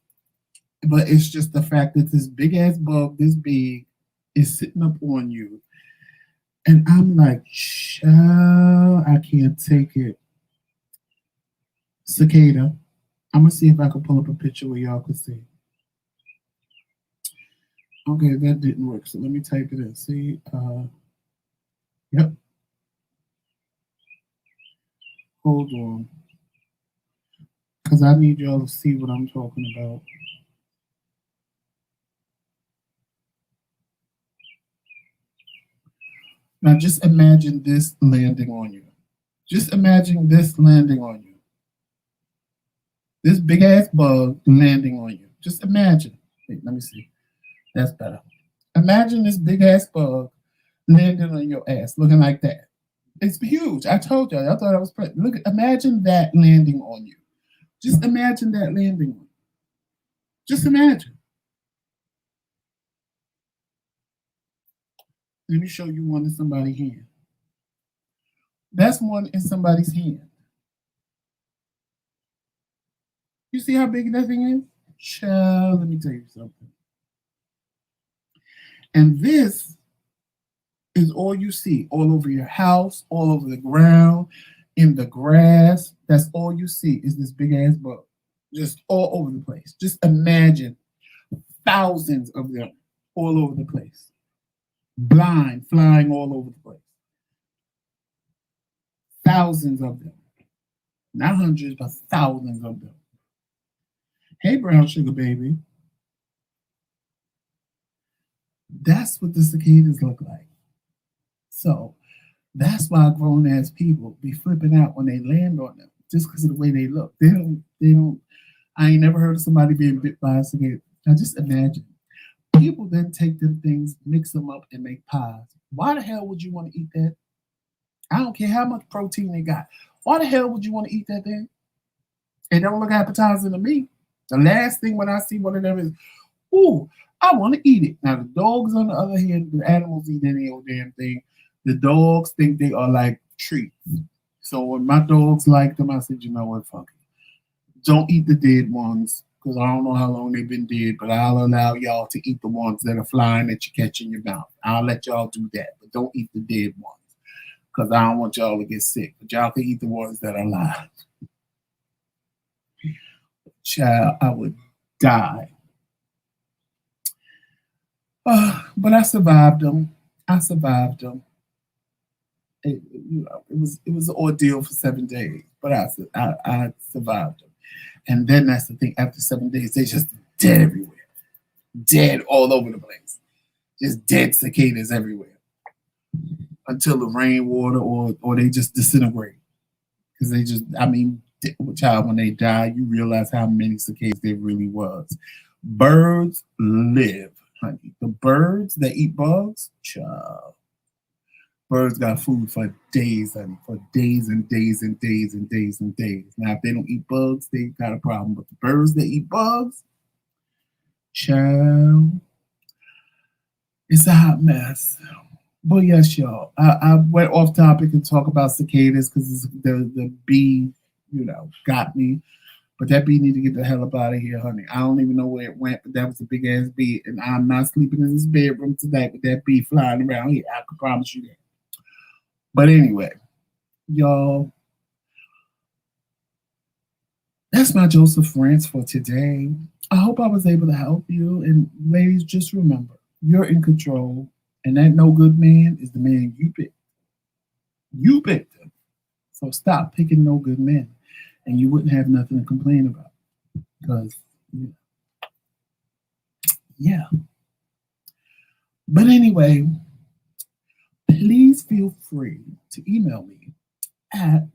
But it's just the fact that this big-ass bug, this big, is sitting up on you. And I'm like, child, I can't take it. Cicada. I'm going to see if I can pull up a picture where y'all can see. Okay, that didn't work. So let me type it in. See, yep. Hold on. Because I need y'all to see what I'm talking about. Now just imagine this landing on you. Just imagine this landing on you. This big ass bug landing on you. Just imagine. Wait, let me see. That's better. Imagine this big ass bug landing on your ass, looking like that. It's huge. I told y'all. Y'all thought I was pretty. Look, imagine that landing on you. Just imagine that landing one. Just imagine. Let me show you one in somebody's hand. That's one in somebody's hand. You see how big that thing is? Child, let me tell you something. And this is all you see all over your house, all over the ground, in the grass. That's all you see is this big ass bug. Just all over the place. Just imagine thousands of them all over the place. Blind, flying all over the place. Thousands of them. Not hundreds, but thousands of them. Hey, brown sugar baby. That's what the cicadas look like. So that's why grown ass people be flipping out when they land on them, just because of the way they look. They don't. I ain't never heard of somebody being bit by a cicada. Now just imagine. People then take them things, mix them up, and make pies. Why the hell would you want to eat that? I don't care how much protein they got. Why the hell would you want to eat that thing? It don't look appetizing to me. The last thing when I see one of them is, ooh, I want to eat it. Now the dogs, on the other hand, the animals eat any old damn thing. The dogs think they are like treats. So when my dogs like them, I said, you know what, fuck it. Don't eat the dead ones, because I don't know how long they've been dead, but I'll allow y'all to eat the ones that are flying that you catch in your mouth. I'll let y'all do that, but don't eat the dead ones, because I don't want y'all to get sick. But y'all can eat the ones that are alive. Child, I would die. But I survived them. It was an ordeal for 7 days, but I survived them. And then that's the thing. After 7 days, they just dead everywhere, dead all over the place, just dead cicadas everywhere until the rainwater or they just disintegrate because they just. I mean, child, when they die, you realize how many cicadas there really was. Birds live, honey. The birds that eat bugs, child. Birds got food for days, honey, for days and days and days and days and days. Now, if they don't eat bugs, they got a problem. But the birds that eat bugs, child, it's a hot mess. But yes, y'all, I went off topic and talk about cicadas because the bee, got me. But that bee need to get the hell up out of here, honey. I don't even know where it went, but that was a big ass bee, and I'm not sleeping in this bedroom tonight with that bee flying around here. I can promise you that. But anyway, y'all, that's my Joseph Rants for today. I hope I was able to help you. And ladies, just remember, you're in control, and that no good man is the man you picked. You picked him. So stop picking no good men, and you wouldn't have nothing to complain about. Because, yeah. But anyway, please feel free to email me at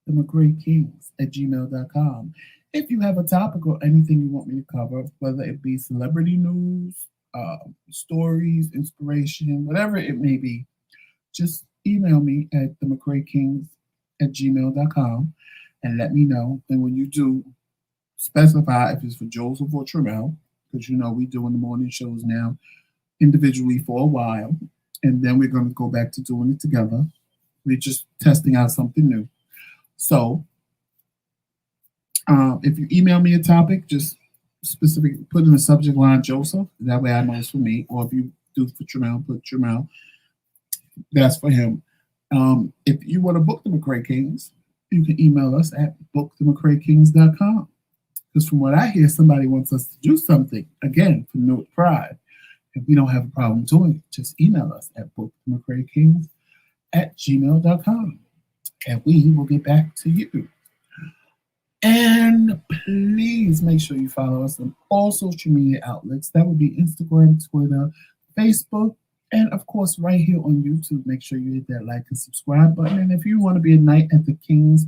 TheMKingz@gmail.com if you have a topic or anything you want me to cover, whether it be celebrity news, stories, inspiration, whatever it may be. Just email me at TheMKingz@gmail.com and let me know. And when you do, specify if it's for Joseph or Tramel, because we doing the morning shows now individually for a while. And then we're going to go back to doing it together. We're just testing out something new. So if you email me a topic, just put in the subject line Joseph. That way I know it's for me. Or if you do for Tramel, put Tramel. That's for him. If you want to book the McCray-Kingz, you can email us at bookthemccraykings.com. Because from what I hear, somebody wants us to do something, again, for no pride. If we don't have a problem doing it, just email us at bookthemccraykings@gmail.com. And we will get back to you. And please make sure you follow us on all social media outlets. That would be Instagram, Twitter, Facebook, and of course, right here on YouTube. Make sure you hit that like and subscribe button. And if you want to be a knight at the King's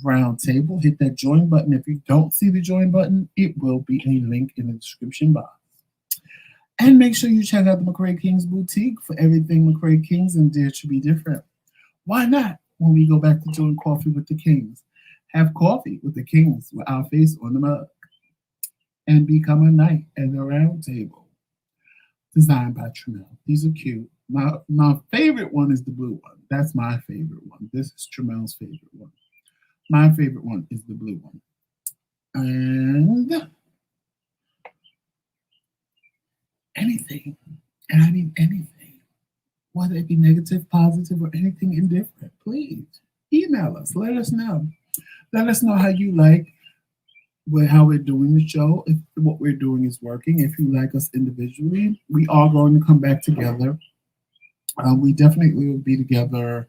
Round Table, hit that join button. If you don't see the join button, it will be a link in the description box. And make sure you check out the McCray-Kingz Boutique for everything McCray-Kingz and Dare to Be Different. Why not when we go back to doing coffee with the Kings? have coffee with the Kingz with our face on the mug, and become a knight at the round table. Designed by Tremel. These are cute. My favorite one is the blue one. That's my favorite one. This is Tremel's favorite one. My favorite one is the blue one. And anything, and I mean anything, whether it be negative, positive, or anything indifferent, please email us. Let us know. Let us know how you like how we're doing the show, if what we're doing is working, if you like us individually. We are going to come back together. We definitely will be together.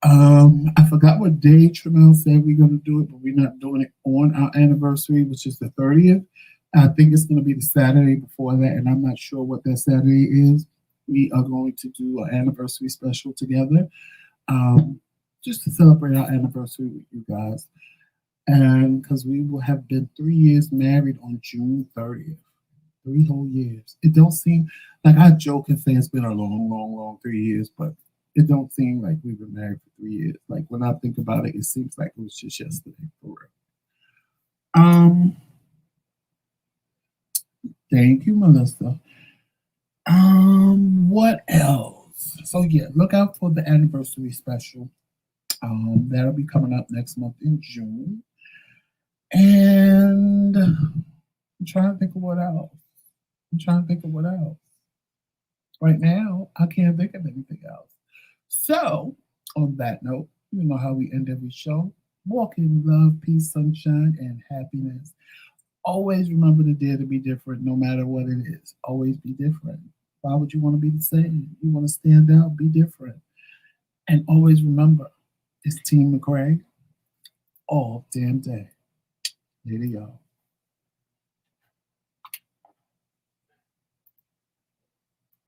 I forgot what day Tremel said we're going to do it, but we're not doing it on our anniversary, which is the 30th. I think it's going to be the Saturday before that, and I'm not sure what that Saturday is. We are going to do an anniversary special together, just to celebrate our anniversary with you guys. And because we will have been 3 years married on June 30th. 3 whole years. It don't seem like I joke and say it's been a long 3 years, but it don't seem like we've been married for 3 years. Like when I think about it, it seems like it was just yesterday for real. Thank you, Melissa. What else? So yeah, look out for the anniversary special. That'll be coming up next month in June. And I'm trying to think of what else. Right now, I can't think of anything else. So, on that note, you know how we end every show. Walk in love, peace, sunshine, and happiness. Always remember to dare to be different no matter what it is. Always be different. Why would you want to be the same? You want to stand out, be different. And always remember, it's Team McCray all damn day. Later, y'all.